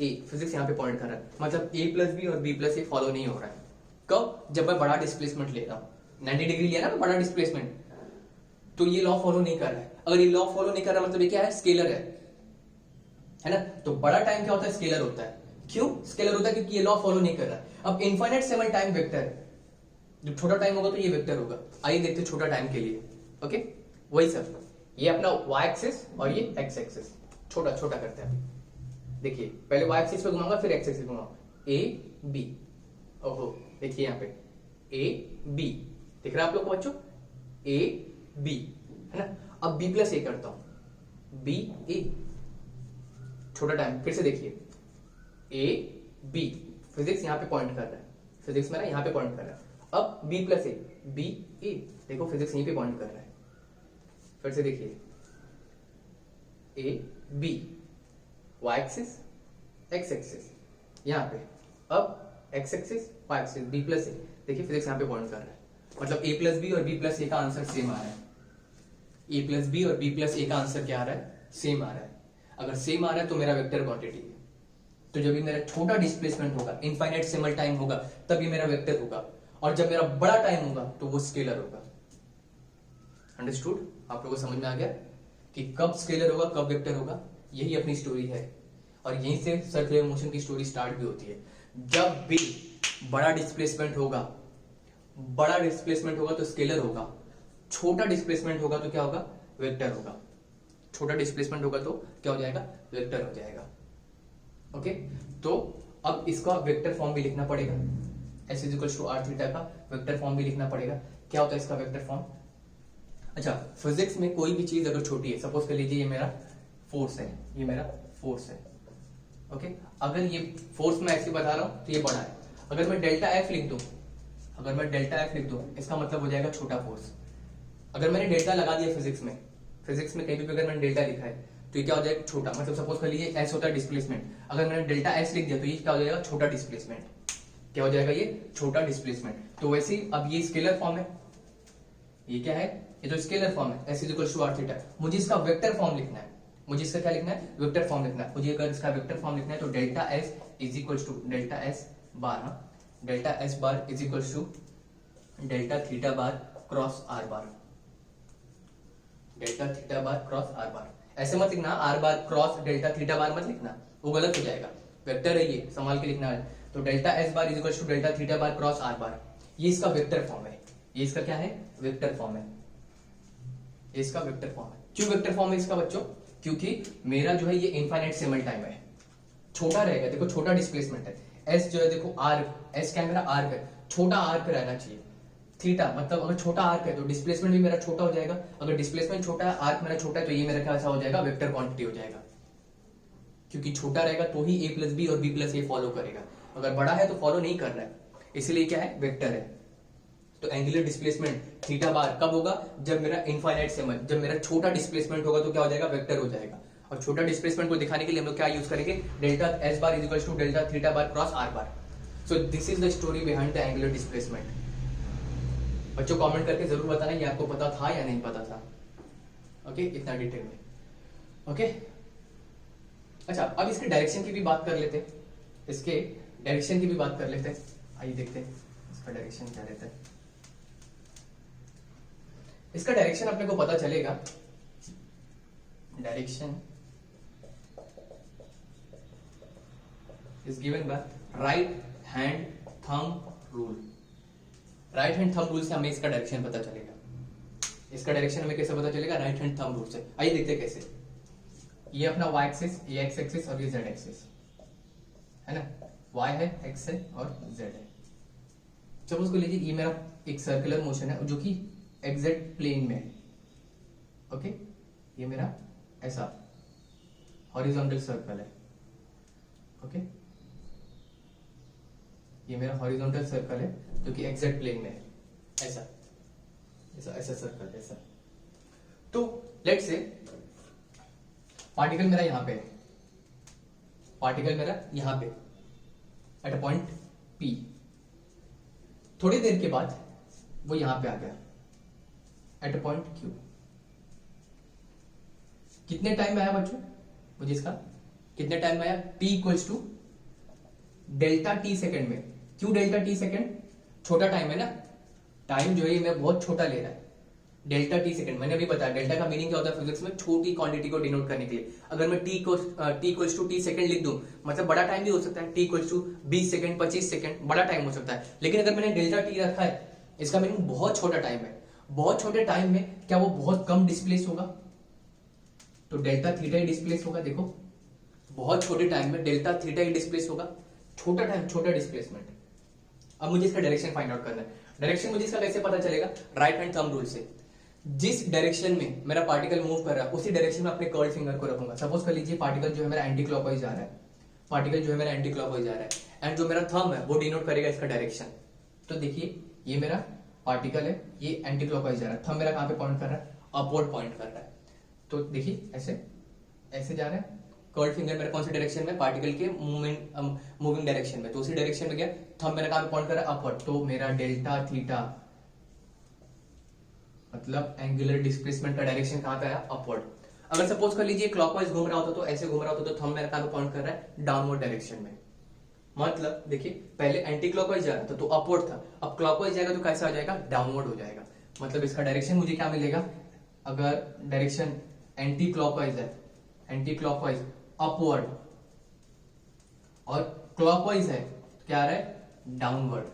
ए, फिजिक्स यहाँ पे पॉइंट कर रहा है, मतलब ए प्लस बी और बी प्लस ए फॉलो नहीं हो रहा है। कब? जब मैं बड़ा डिस्प्लेसमेंट ले रहा हूँ, 90 डिग्री लिया ना बड़ा डिस्प्लेसमेंट, तो ये लॉ फॉलो नहीं कर रहा है। अगर ये लॉ फॉलो नहीं कर रहा मतलब ये क्या है? स्केलर है ना। तो बड़ा टाइम क्या होता है? स्केलर होता है। क्यों स्केलर होता है? क्योंकि ये लॉ फॉलो नहीं कर रहा है। अब इनफाइनाइट सेमल टाइम वेक्टर है, जब छोटा टाइम होगा तो ये वेक्टर होगा। आइए देखते हैं छोटा टाइम के लिए। ओके, वही सब, ये अपना y एक्सिस और ये x एक्सिस छोटा छोटा करते हैं। देखिए पहले y एक्सिस पे घुमाऊंगा, फिर x एक्सिस घुमाऊंगा। a b, ओहो देखिए यहाँ पे a b दिख रहा है आप लोग को बच्चों? a b है ना। अब b प्लस a करता हूं, b a, छोटा टाइम, फिर से देखिए a b, फिजिक्स यहाँ पे पॉइंट कर रहा है, फिजिक्स मेरा यहाँ पे पॉइंट कर रहा है। अब b plus a, b a, देखो फिजिक्स यहीं पे पॉइंट कर रहा है। फिर से देखिए a b, y axis x axis यहाँ पे, अब x axis y axis, b plus a, देखिए फिजिक्स यहाँ पे पॉइंट कर रहा है। मतलब a प्लस बी और b प्लस a का आंसर सेम आ रहा है। a प्लस बी और b प्लस a का आंसर क्या आ रहा है? सेम आ रहा है। अगर सेम आ रहा है तो मेरा वेक्टर क्वांटिटी है। तो जब भी मेरा छोटा डिस्प्लेसमेंट होगा, इनफाइनाइट सेमल टाइम होगा, तब ये मेरा वेक्टर होगा, और जब मेरा बड़ा टाइम होगा तो वो स्केलर होगा। अंडरस्टूड? आप लोगों को समझ में आ गया कि कब स्केलर होगा, कब वेक्टर होगा? यही अपनी स्टोरी है, और यहीं से सर्कुलर मोशन की स्टोरी स्टार्ट भी होती है। जब भी बड़ा डिस्प्लेसमेंट होगा, बड़ा डिस्प्लेसमेंट होगा तो स्केलर होगा, छोटा डिस्प्लेसमेंट होगा तो क्या होगा? वेक्टर होगा। छोटा डिस्प्लेसमेंट होगा तो क्या हो जाएगा? वेक्टर हो जाएगा। ओके, तो अब इसका वेक्टर फॉर्म भी लिखना पड़ेगा, s is to R theta का वेक्टर फॉर्म भी लिखना पड़ेगा। क्या होता है इसका वेक्टर फॉर्म? अच्छा, फिजिक्स में कोई भी चीज अगर छोटी है, सपोज कर लीजिए ये मेरा फोर्स है, ये मेरा फोर्स है। ओके, अगर ये फोर्स मैं ऐसे बता रहा हूं तो ये बड़ा है। अगर मैं डेल्टा एफ लिख दूं, अगर मैं डेल्टा एफ लिख दूं, इसका मतलब हो जाएगा छोटा फोर्स। अगर मैंने डेल्टा लगा दिया फिजिक्स में, कहीं भी अगर मैंने डेल्टा लिखा है तो ये क्या हो जाएगा? छोटा। मतलब सपोज कर लीजिए एस होता है डिस्प्लेसमेंट, अगर मैंने डेल्टा एस लिख दिया तो ये क्या हो जाएगा? छोटा डिस्प्लेसमेंट। क्या हो जाएगा? ये छोटा डिस्प्लेसमेंट। तो वैसे ही अब ये स्केलर फॉर्म है, ये क्या है? ये तो स्केलर फॉर्म है, s is to R theta. मुझे इसका वेक्टर फॉर्म लिखना है, मुझे इसका क्या लिखना है? वेक्टर फॉर्म लिखना है। मुझे अगर इसका वेक्टर फॉर्म लिखना है तो delta S is equal to delta S bar, delta S bar is equal to delta theta bar cross R bar, delta theta bar cross R bar. ऐसे मत लिखना R bar cross delta theta bar मत लिखना, वो गलत हो जाएगा। Vector है ये, संभाल के लिखना है। तो delta S bar is equal to delta theta bar cross R bar, ये इसका वेक्टर फॉर्म है। ये इसका क्या है? वेक्टर फॉर्म है। ये इसका वेक्टर फॉर्म है। क्यों वेक्टर फॉर्म है इसका बच्चों? क्योंकि मेरा जो है ये इनफाइनाइट सेमल टाइम है, छोटा रहेगा। देखो छोटा डिस्प्लेसमेंट है, एस जो है देखो आर्क, एस क्या है? मेरा आर्क है, छोटा आर्क रहना चाहिए। थीटा मतलब अगर छोटा आर्क है तो डिस्प्लेसमेंट भी मेरा छोटा हो जाएगा। अगर डिस्प्लेसमेंट छोटा है, आर्क मेरा छोटा है, तो ये मेरा क्या हो जाएगा? वेक्टर क्वांटिटी हो जाएगा। क्योंकि छोटा रहेगा तो ही a प्लस बी और b प्लस ए फॉलो करेगा। अगर बड़ा है तो फॉलो नहीं कर रहा है, इसलिए क्या है? वेक्टर है। तो एंगुलर डिस्प्लेसमेंट थीटा बार कब होगा? जब मेरा इनफाइनाइट सेमल, जब मेरा छोटा डिस्प्लेसमेंट होगा तो क्या हो जाएगा? वेक्टर हो जाएगा। और छोटा डिस्प्लेसमेंट को दिखाने के लिए हम लोग क्या यूज करेंगे? Delta S bar is equal to delta theta bar cross R bar. So this is the story behind the angular displacement. बच्चों कमेंट करके जरूर बताना ये आपको पता था या नहीं पता था। ओके, इतना डिटेल में। ओके, अच्छा अब इसके डायरेक्शन की भी बात कर लेते हैं, इसके डायरेक्शन की भी बात कर लेते हैं। आइए देखते हैं इसका डायरेक्शन क्या रहता है। इसका डायरेक्शन अपने को पता चलेगा, direction is given by right hand thumb rule. Right hand thumb rule से हमें इसका डायरेक्शन पता चलेगा। इसका डायरेक्शन हमें कैसे पता चलेगा? राइट हैंड थंब रूल से। आइए देखते हैं कैसे। ये अपना y एक्सिस, ये x एक्सिस और ये z एक्सिस है ना, y है, x है और z है। सपोज को लीजिए ये मेरा एक सर्कुलर मोशन है जो कि एग्जैक्ट प्लेन में है। ओके, ये मेरा ऐसा हॉरिजॉन्टल सर्कल है। ओके, ये मेरा हॉरिजॉन्टल सर्कल है जो कि एग्जैक्ट प्लेन में है, ऐसा ऐसा ऐसा सर्कल ऐसा। तो लेट्स से पार्टिकल मेरा यहां पे है, पार्टिकल मेरा यहां पे एट अ पॉइंट P। थोड़ी देर के बाद वो यहां पे आ गया एट अ पॉइंट Q। कितने टाइम में आया बच्चों? मुझे इसका कितने टाइम में आया, t equals to delta T second में। क्यों डेल्टा टी सेकंड, छोटा टाइम है ना, टाइम जो है मैं बहुत छोटा ले रहा है, डेल्टा टी सेकंड। मैंने अभी बताया डेल्टा का मीनिंग क्या होता है फिजिक्स में, छोटी क्वांटिटी को डिनोट करने के लिए। अगर मैं T equals to T second लिख दूं, मतलब बड़ा टाइम भी हो सकता है, T equals to 20 second 25 second, बड़ा टाइम हो सकता है। लेकिन अगर मैंने डेल्टा टी रखा है, इसका मीनिंग बहुत छोटा टाइम है। बहुत छोटे टाइम में क्या वो बहुत कम डिस्प्लेस होगा, तो डेल्टा थीटा ही डिस्प्लेस होगा। देखो बहुत छोटे टाइम में डेल्टा थीटा ही डिस्प्लेस होगा, छोटा टाइम छोटा डिस्प्लेसमेंट। अब मुझे इसका डायरेक्शन फाइंड आउट करना है। डायरेक्शन मुझे इसका कैसे पता चलेगा, राइट हैंड थंब रूल से। जिस डायरेक्शन में मेरा पार्टिकल मूव कर रहा है उसी डायरेक्शन में अपने कर्ल फिंगर को रखूंगा। सपोज कर लीजिए पार्टिकल जो है मेरा एंटी क्लॉकवाइज जा रहा है, पार्टिकल जो है मेरा एंटी क्लॉकवाइज जा रहा है, एंड जो मेरा थंब है वो डिनोट करेगा इसका डायरेक्शन। तो देखिए ये मेरा पार्टिकल है, ये एंटी क्लॉकवाइज जा रहा है, थंब मेरा कहां पे पॉइंट कर रहा है, अपवर्ड पॉइंट कर रहा है। तो देखिए ऐसे ऐसे जा रहा है, कर्ल फिंगर मेरा कौन सी डायरेक्शन में, पार्टिकल के मूविंग डायरेक्शन में, तो उसी डायरेक्शन में गया। थंब मेरा कहां पे पॉइंट कर रहा है, अपवर्ड। तो मेरा डेल्टा थीटा मतलब एंगुलर डिस्प्लेसमेंट का डायरेक्शन कहां पे आया, अपवर्ड। अगर सपोज कर लीजिए क्लॉकवाइज घूम रहा होता तो ऐसे घूम रहा होता तो थंब मेरा कहां पे पॉइंट कर रहा है, डाउनवर्ड डायरेक्शन में। मतलब देखिए पहले एंटी क्लॉकवाइज जा रहा था तो अपवर्ड था, अब क्लॉकवाइज जाएगा तो कैसा हो जाएगा, डाउनवर्ड हो जाएगा। मतलब इसका डायरेक्शन मुझे क्या मिलेगा, अगर डायरेक्शन एंटी क्लॉकवाइज है, एंटी क्लॉकवाइज अपवर्ड, और क्लॉकवाइज है तो क्या आ रहा है, downward.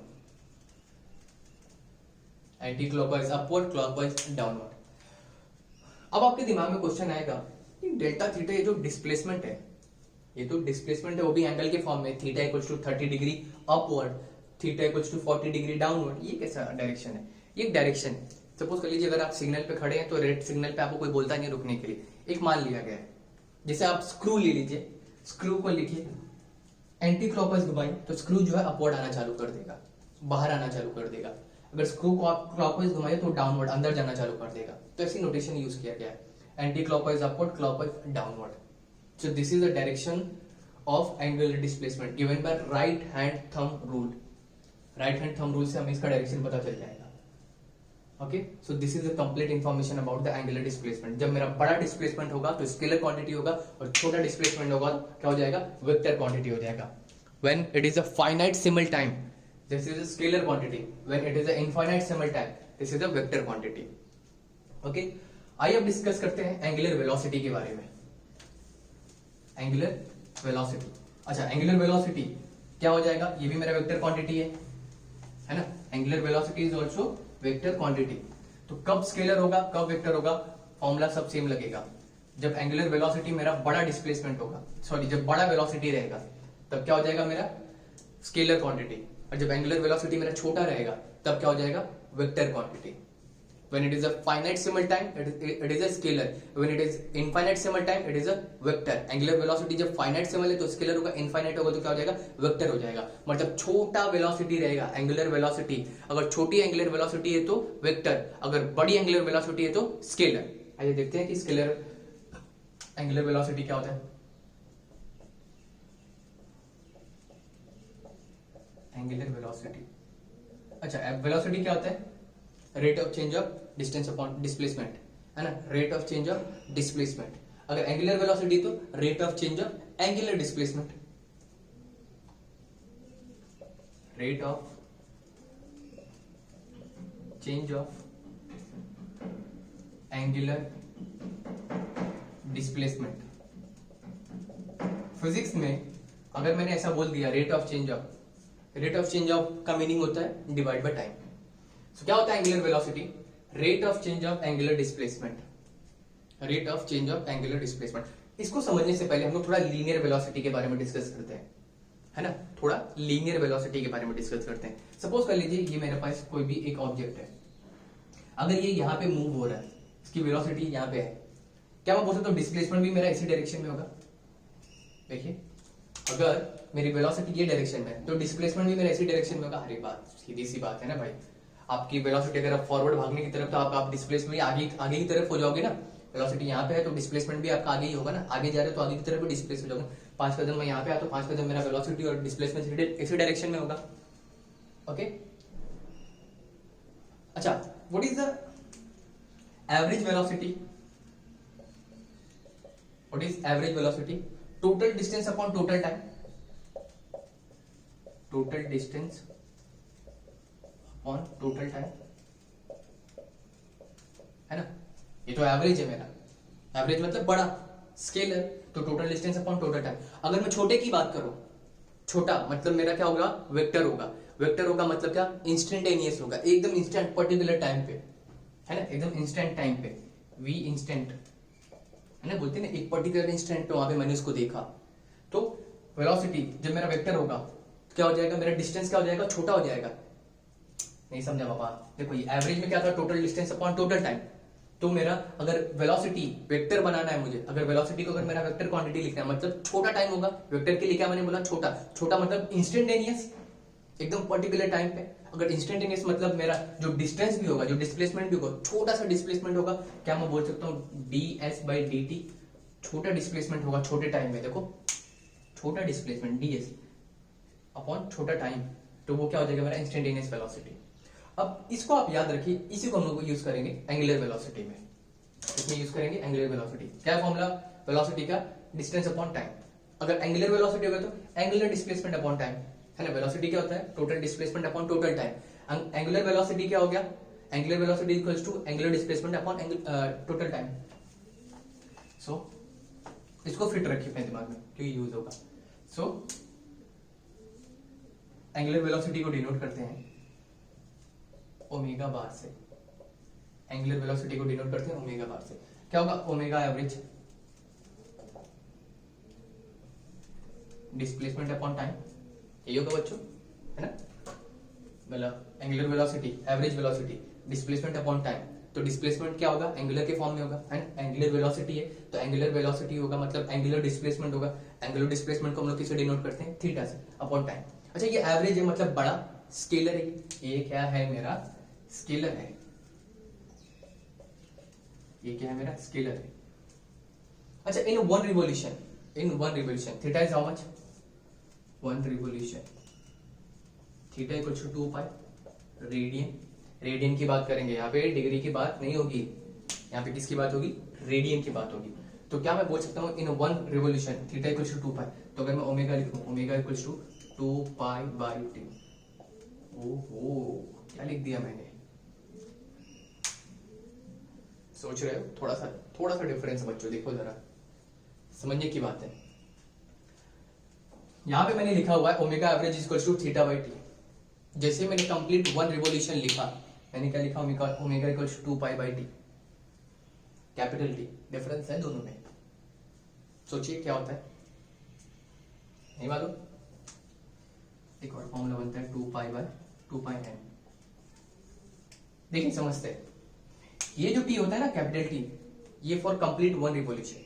Anti clockwise upward, clockwise downward. अब आपके दिमाग में क्वेश्चन आएगा कि डेल्टा थीटा ये जो डिस्प्लेसमेंट है, ये तो डिस्प्लेसमेंट है वो भी एंगल के फॉर्म में, theta equals to 30 degree upward, theta equals to 40 degree downward, ये कैसा डायरेक्शन है, ये डायरेक्शन। सपोज कर लीजिए अगर आप सिग्नल पे खड़े हैं तो रेड सिग्नल पे आपको कोई बोलता नहीं रुकने के लिए, एक मान लिया गया है। जैसे आप स्क्रू ले लीजिए, स्क्रू को लिखिए एंटी क्लॉकवाइज घुमाइए तो स्क्रू जो है अपवर्ड आना चालू कर देगा, बाहर आना चालू कर देगा। अगर स्क्रू को आप क्लॉकवाइज घुमाइए तो डाउनवर्ड अंदर जाना चालू कर देगा। तो ऐसी नोटेशन यूज किया गया है, anti clockwise upward, clockwise downward. So this is the direction of angular displacement given by right hand thumb rule. Right hand thumb rule से हमें इसका डायरेक्शन पता चल जाएगा। Okay, so this is the complete information about the angular displacement. जब मेरा बड़ा displacement होगा तो स्केलर क्वांटिटी होगा, और छोटा डिस्प्लेसमेंट होगा तो क्या हो जाएगा, वेक्टर क्वांटिटी हो जाएगा। When it is a finite सिमल time, this is a scalar quantity. When it is a infinite सिमल time, this is a vector quantity. Okay, आइए अब डिस्कस करते हैं एंगुलर वेलोसिटी के बारे में। एंगुलर वेलोसिटी, अच्छा एंगुलर वेलोसिटी क्या हो जाएगा, ये भी मेरा वेक्टर क्वांटिटी है ना। Angular velocity is also vector quantity. तो कब स्केलर होगा कब वेक्टर होगा, फॉर्मूला सब सेम लगेगा। जब एंगुलर वेलोसिटी मेरा बड़ा डिस्प्लेसमेंट होगा, सॉरी जब बड़ा वेलोसिटी रहेगा तब क्या हो जाएगा मेरा स्केलर क्वांटिटी, और जब एंगुलर वेलोसिटी मेरा छोटा रहेगा तब क्या हो जाएगा vector quantity. When it is a finite simul time, it is a scalar. When it is infinite simul time, it is a vector. Angular velocity जब finite simul है तो scalar होगा, infinite होगा तो क्या हो जाएगा, vector हो जाएगा। मतलब छोटा velocity रहेगा angular velocity, अगर छोटी angular velocity है तो vector, अगर बड़ी angular velocity है तो scalar। आइए देखते हैं कि scalar angular velocity क्या होता है। angular velocity, अच्छा velocity क्या होता है, rate of change of distance upon displacement, है ना, rate of change of displacement. अगर एंगुलर वेलोसिटी तो rate of change of angular displacement, rate of change of angular displacement. Physics में अगर मैंने ऐसा बोल दिया रेट ऑफ चेंज ऑफ का मीनिंग होता है डिवाइड बाय टाइम। So, क्या होता है angular velocity, rate of change of angular displacement, rate of change of angular displacement. इसको समझने से पहले हम लोग थोड़ा लीनियर वेलोसिटी के बारे में डिस्कस करते हैं, है ना, थोड़ा लीनियर वेलोसिटी के बारे में डिस्कस करते हैं। सपोज कर लीजिए ये मेरे पास कोई भी एक ऑब्जेक्ट है, अगर ये यहाँ पे मूव हो रहा है, इसकी वेलोसिटी यहाँ पे है, क्या मैं बोल सकता हूँ डिस्प्लेसमेंट भी मेरा इसी डायरेक्शन में होगा। देखिए अगर मेरी वेलोसिटी ये डायरेक्शन में है तो डिस्प्लेसमेंट भी मेरा इसी डायरेक्शन में होगा। हरी बात, सीधी सी बात है ना भाई। आपकी वेलोसिटी अगर आप फॉरवर्ड भागने की तरफ तो आप डिस्प्लेसमेंट आगे की तरफ हो जाओगे ना। वेलोसिटी यहाँ पे है तो डिस्प्लेसमेंट भी आपका आगे ही होगा ना, आगे जा रहे हो तो आगे की तरफ भी डिस्प्लेस हो जाओगे। 5 कदम मैं यहाँ पे आता तो 5 कदम मेरा वेलोसिटी और डिस्प्लेसमेंट इसी डायरेक्शन में होगा। ओके, अच्छा what is the average velocity, what is average velocity, total distance upon total time, total distance upon total time, है ना। ये तो एवरेज है मेरा, एवरेज मतलब बड़ा स्केलर, तो total distance upon total time. अगर मैं छोटे की बात करूं, छोटा मतलब मेरा क्या होगा, वेक्टर होगा। वेक्टर होगा मतलब क्या, इंस्टेंटेनियस होगा, एकदम इंस्टेंट पर्टिकुलर टाइम पे, है ना, एकदम इंस्टेंट टाइम पे, वी इंस्टेंट, है ना, बोलते हैं ना एक पर्टिकुलर इंस्टेंट पे, वहां पे मैंने उसको देखा। तो वेलोसिटी जब मेरा वेक्टर होगा तो क्या हो जाएगा, मेरा डिस्टेंस क्या हो जाएगा, छोटा हो जाएगा। नहीं समझा बाबा, देखो ये एवरेज में क्या था, total distance upon total time. तो मेरा अगर वेलोसिटी वेक्टर बनाना है मुझे, अगर वेलोसिटी को अगर मेरा वेक्टर क्वांटिटी लिखना है मतलब छोटा टाइम होगा, वेक्टर के लिए क्या मैंने बोला, छोटा। छोटा मतलब इंस्टेंटेनियस, एकदम पर्टिकुलर टाइम पे। अगर इंस्टेंटेनियस मतलब मेरा जो डिस्टेंस भी होगा, जो डिस्प्लेसमेंट भी होगा, छोटा सा डिस्प्लेसमेंट होगा, क्या मैं बोल सकता हूँ ds/dt, छोटा डिस्प्लेसमेंट होगा छोटे टाइम में। देखो छोटा डिस्प्लेसमेंट ds अपॉन छोटा टाइम, तो वो क्या हो जाएगा, मेरा इंस्टेंटेनियस वेलोसिटी। अब इसको आप याद रखिए, इसी को हम लोग यूज करेंगे एंगुलर वेलोसिटी में। इसमें यूज करेंगे एंगुलर वेलोसिटी। क्या फॉर्मूला वेलोसिटी का, डिस्टेंस अपॉन टाइम। अगर एंगुलर वेलोसिटी होगा तो एंगुलर डिस्प्लेसमेंट अपॉन टाइम, है ना। वेलोसिटी क्या होता है, total displacement upon total time. Angular velocity क्या हो गया, angular velocity equals to angular displacement upon total time. So इसको फिट रखिए अपने दिमाग में, क्यों यूज होगा। सो एंगुलर वेलोसिटी को डिनोट करते हैं ओमेगा बार से, एंगुलर वेलोसिटी को डिनोट करते हैं ओमेगा बार से। क्या होगा, omega average displacement upon time, यही होगा बच्चों, है ना। मतलब angular velocity, average velocity, displacement upon time. तो डिस्प्लेसमेंट क्या होगा, एंगुलर के फॉर्म में होगा, एंड एंगुलर वेलोसिटी है तो एंगुलर वेलोसिटी होगा मतलब एंगुलर डिस्प्लेसमेंट होगा। एंगुलर डिस्प्लेसमेंट को हम लोग किससे डिनोट करते हैं, थीटा से, अपॉन टाइम। अच्छा ये एवरेज है मतलब बड़ा, स्केलर है, ये क्या है मेरा, स्केलर है। ये क्या है मेरा, स्केलर है। अच्छा in one revolution theta is how much, 1 revolution, theta equal to 2 pi radian. Radian की बात करेंगे, यहाँ पे डिग्री की बात नहीं होगी, यहाँ पे किसकी बात होगी, रेडियन की बात होगी। तो क्या मैं बोल सकता हूँ in 1 revolution theta equal to 2 pi. तो अगर मैं ओमेगा लिखूं, omega equal to 2 pi by T. ओहो क्या लिख दिया मैंने, सोच रहे हो, थोड़ा सा डिफरेंस बच्चों, देखो जरा समझने की बात है। यहां पे मैंने लिखा हुआ है omega average equal to theta by T. जैसे मैंने कंप्लीट 1 रिवोल्यूशन लिखा, मैंने क्या लिखा, omega equal to 2 pi by T, capital T. Difference है दोनों में, सोचिए क्या होता है, नहीं मालूम। एक और फॉर्मूला बनता है 2 पाई बाय 2 पाई एन। देखिए समझते हैं, ये जो टी होता है ना कैपिटल टी, ये फॉर कंप्लीट 1 रिवोल्यूशन।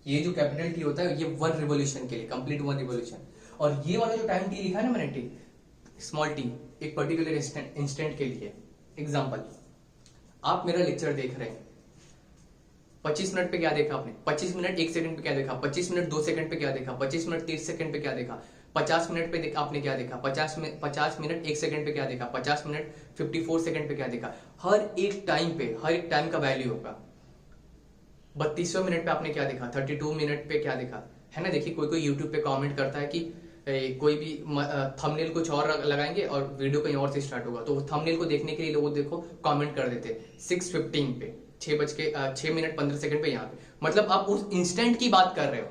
ये जो कैपिटल टी होता है ये 1 रिवोल्यूशन के लिए, कंप्लीट 1 रिवोल्यूशन। और ये वाला जो टाइम टी लिखा है ना मैंने, टी स्मॉल टी, एक पर्टिकुलर इंस्टेंट के लिए। एग्जांपल, आप मेरा लेक्चर देख रहे हैं, 25 मिनट पे क्या देखा आपने, 25 मिनट 1 सेकंड पे क्या देखा, 25 मिनट 2 सेकंड पे क्या देखा, 25 मिनट 30 सेकंड पे क्या देखा, 50 मिनट पे आपने क्या देखा, 50 मिनट 1 सेकंड पे क्या देखा, 50 मिनट 54 सेकंड पे क्या देखा। हर एक टाइम का वैल्यू होगा। 32वें मिनट पे आपने क्या देखा, 32 मिनट पे क्या देखा, है ना। देखिए कोई यूट्यूब पे कमेंट करता है कि कोई भी थंबनेल कुछ और लगाएंगे और वीडियो कहीं और से स्टार्ट होगा, तो थंबनेल को देखने के लिए लोग देखो कमेंट कर देते 6:15 पे, 6 मिनट 15 सेकंड पे, यहाँ पे। मतलब आप उस इंस्टेंट की बात कर रहे हो,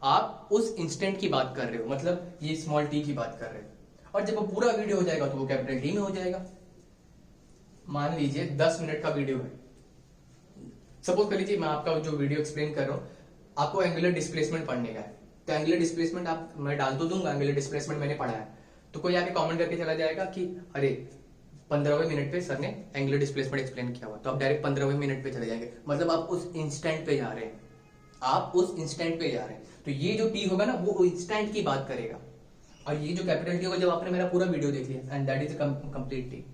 आप उस इंस्टेंट की बात कर रहे हो, मतलब ये स्मॉल टी की बात कर रहे हो। और जब वो पूरा वीडियो हो जाएगा तो वो कैपिटल टी में हो जाएगा। मान लीजिए 10 मिनट का वीडियो है, सपोज कर लीजिए मैं आपका जो वीडियो एक्सप्लेन कर रहा हूँ, आपको एंगुलर डिस्प्लेसमेंट पढ़ने का है, तो एंगुलर डिस्प्लेसमेंट आप मैं डाल तो दूंगा, एंगुलर डिस्प्लेसमेंट मैंने पढ़ा है। तो कोई आके कमेंट करके चला जाएगा कि अरे 15वें मिनट पे सर ने एंगुलर डिस्प्लेसमेंट एक्सप्लेन किया हुआ, तो आप डायरेक्ट 15वें मिनट पे चले जाएंगे। मतलब आप उस इंस्टेंट पे जा रहे हैं, आप उस इंस्टेंट पे जा रहे हैं। तो ये जो टी होगा ना वो इंस्टेंट की बात करेगा, और ये जो कैपिटल टी होगा जब आपने मेरा पूरा वीडियो देख लिया, and that is complete T.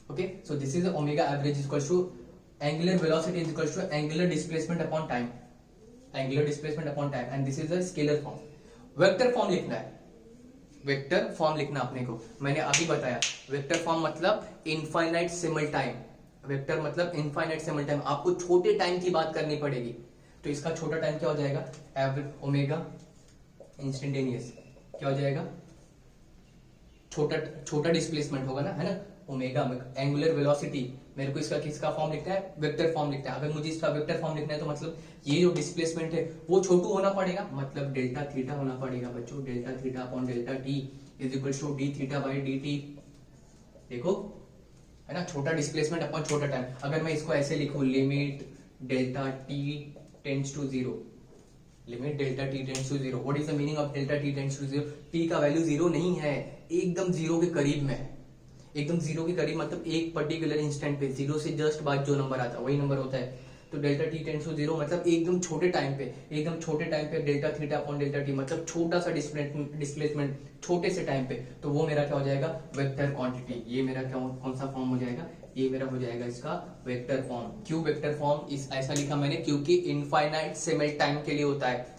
Okay, so this is omega average equals to angular velocity is equals to angular displacement upon time, angular displacement upon time, and this is a scalar form. Vector form लिखना है, vector form लिखना अपने को, मैंने अभी बताया। Vector form मतलब infinite सिमल टाइम, वेक्टर मतलब इनफाइनाइट सिमल टाइम। आपको छोटे टाइम की बात करनी पड़ेगी, तो इसका छोटा टाइम क्या हो जाएगा, एवरेज ओमेगा इंस्टेंटेनियस क्या हो जाएगा, छोटा छोटा डिस्प्लेसमेंट होगा ना, है ना। ओमेगा एंगुलर वेलोसिटी, मेरे को इसका किसका फॉर्म लिखना है, वेक्टर फॉर्म लिखना है। अगर मुझे इसका वेक्टर फॉर्म लिखना है तो मतलब ये जो डिस्प्लेसमेंट है वो छोटू होना पड़ेगा, मतलब डेल्टा थीटा होना पड़ेगा बच्चों, delta theta upon delta T is equal to D theta by D T. देखो है ना, छोटा डिस्प्लेसमेंट अपॉन छोटा टाइम। अगर मैं इसको ऐसे लिखूं, limit delta T tends to zero, limit delta T tends to zero, what is the meaning of delta T tends to zero, T का वैल्यू जीरो नहीं है, एकदम जीरो के करीब में है, एकदम जीरो के करीब, मतलब एक पर्टिकुलर इंस्टेंट पे जीरो से जस्ट बाद जो नंबर आता है वही नंबर होता है। तो delta T tends to zero मतलब एकदम छोटे टाइम पे, एकदम छोटे टाइम पे delta theta upon delta T मतलब छोटा सा डिस्प्लेसमेंट छोटे से टाइम पे, तो वो मेरा क्या हो जाएगा, वेक्टर क्वांटिटी। ये मेरा क्या कौन सा फॉर्म हो जाएगा, ये मेरा हो जाएगा इसका वेक्टर फॉर्म। क्यों वेक्टर फॉर्म इस ऐसा लिखा मैंने, क्योंकि इनफाइनाइट सेमेल टाइम के लिए होता है।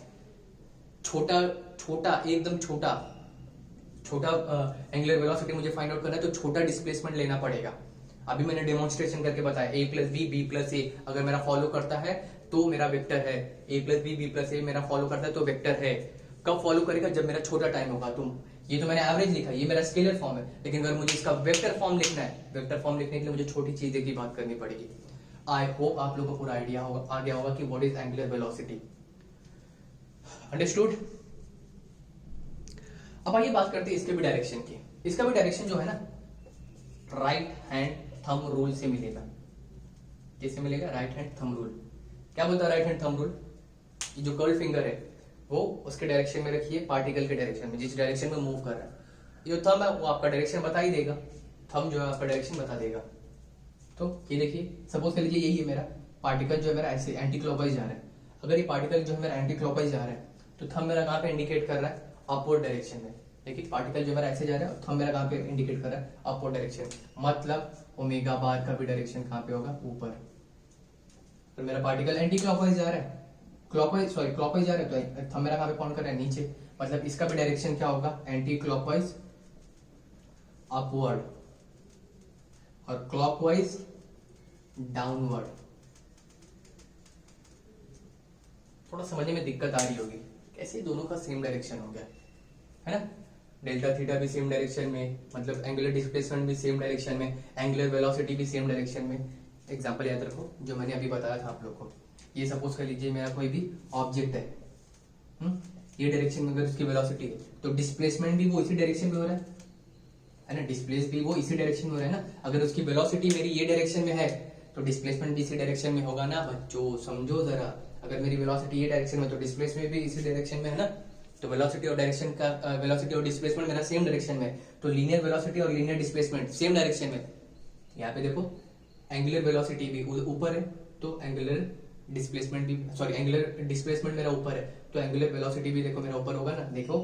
छोटा छोटा एकदम छोटा छोटा एंगुलर वेलोसिटी मुझे फाइंड आउट करना है तो छोटा डिस्प्लेसमेंट लेना पड़ेगा। अभी मैंने डेमोन्स्ट्रेशन करके बताया, a plus B plus A अगर मेरा फॉलो करता है तो मेरा वेक्टर है, a प्लस बी प्लस ए मेरा फॉलो करता है तो वेक्टर है। कब फॉलो करेगा, जब मेरा छोटा टाइम होगा। तुम ये तो मैंने एवरेज लिखा, ये मेरा स्केलर फॉर्म है, लेकिन अगर मुझे इसका वेक्टर फॉर्म लिखना है, वेक्टर फॉर्म लिखने के लिए मुझे छोटी चीजें की बात करनी पड़ेगी। आई होप आप लोगों को पूरा आइडिया होगा, आ गया होगा कि what is angular velocity. Understood. अब आइए बात करते हैं इसके भी डायरेक्शन की। इसका भी डायरेक्शन जो है ना, राइट हैंड थंब रूल से मिलेगा। कैसे मिलेगा, राइट हैंड थंब रूल। क्या बोलता है राइट हैंड थंब रूल, ये जो कर्ल फिंगर है वो उसके डायरेक्शन में रखिए, पार्टिकल के डायरेक्शन में, जिस डायरेक्शन में मूव कर रहा है। ये जो थंब है वो आपका डायरेक्शन बता ही देगा, थंब जो है आपका डायरेक्शन बता देगा। तो ये देखिए, सपोज कर लीजिए यही है मेरा पार्टिकल, जो है मेरा ऐसे एंटी क्लॉकवाइज जा रहा है। अगर ये पार्टिकल जो है मेरा एंटी क्लॉकवाइज जा रहा है तो थंब मेरा कहाँ पे इंडिकेट कर रहा है, अपवर्ड डायरेक्शन में। देखिए पार्टिकल जो मेरा ऐसे जा रहा है, थंब मेरा कहाँ पे इंडिकेट कर रहा है, अपवर्ड डायरेक्शन। मतलब ओमेगा बार का भी डायरेक्शन कहाँ पे होगा, ऊपर। तो मेरा पार्टिकल एंटी क्लॉकवाइज जा रहा है, क्लॉकवाइज सॉरी क्लॉकवाइज जा रहा है, तो थंब मेरा कहाँ पे पॉइंट कर रहा है, नीचे। मतलब इसका भी डायरेक्शन क्या होगा, एंटी क्लॉकवाइज अपवर्ड, और क्लॉकवाइज डाउनवर्ड। थोड़ा समझने में दिक्कत आ रही होगी, कैसे दोनों का सेम डायरेक्शन हो गया, है ना। डेल्टा थीटा भी सेम डायरेक्शन में, मतलब एंगुलर डिस्प्लेसमेंट भी सेम डायरेक्शन में, एंगुलर वेलोसिटी भी सेम डायरेक्शन में। एग्जांपल याद रखो जो मैंने अभी बताया था आप लोग को। ये सपोज कर लीजिए मेरा कोई भी ऑब्जेक्ट है, ये डायरेक्शन में अगर उसकी वेलोसिटी है तो डिस्प्लेसमेंट भी वो इसी डायरेक्शन में हो रहा है ना, डिस्प्लेस भी वो इसी डायरेक्शन में हो रहा है ना। अगर उसकी वेलोसिटी मेरी ये डायरेक्शन में है तो डिस्प्लेसमेंट भी इसी डायरेक्शन में होगा ना बच्चों, समझो जरा। अगर मेरी वेलोसिटी ये डायरेक्शन में तो डिस्प्लेसमेंट भी इसी डायरेक्शन में है ना। तो वेलोसिटी और डायरेक्शन का वेलोसिटी और डिस्प्लेसमेंट मेरा सेम डायरेक्शन में, तो लीनियर वेलोसिटी और लीनियर डिस्प्लेसमेंट सेम डायरेक्शन में। यहाँ पे देखो एंगुलर वेलोसिटी भी ऊपर है तो एंगुलर डिस्प्लेसमेंट भी, सॉरी एंगुलर डिस्प्लेसमेंट मेरा ऊपर है तो एंगुलर वेलोसिटी भी देखो मेरा ऊपर होगा ना। देखो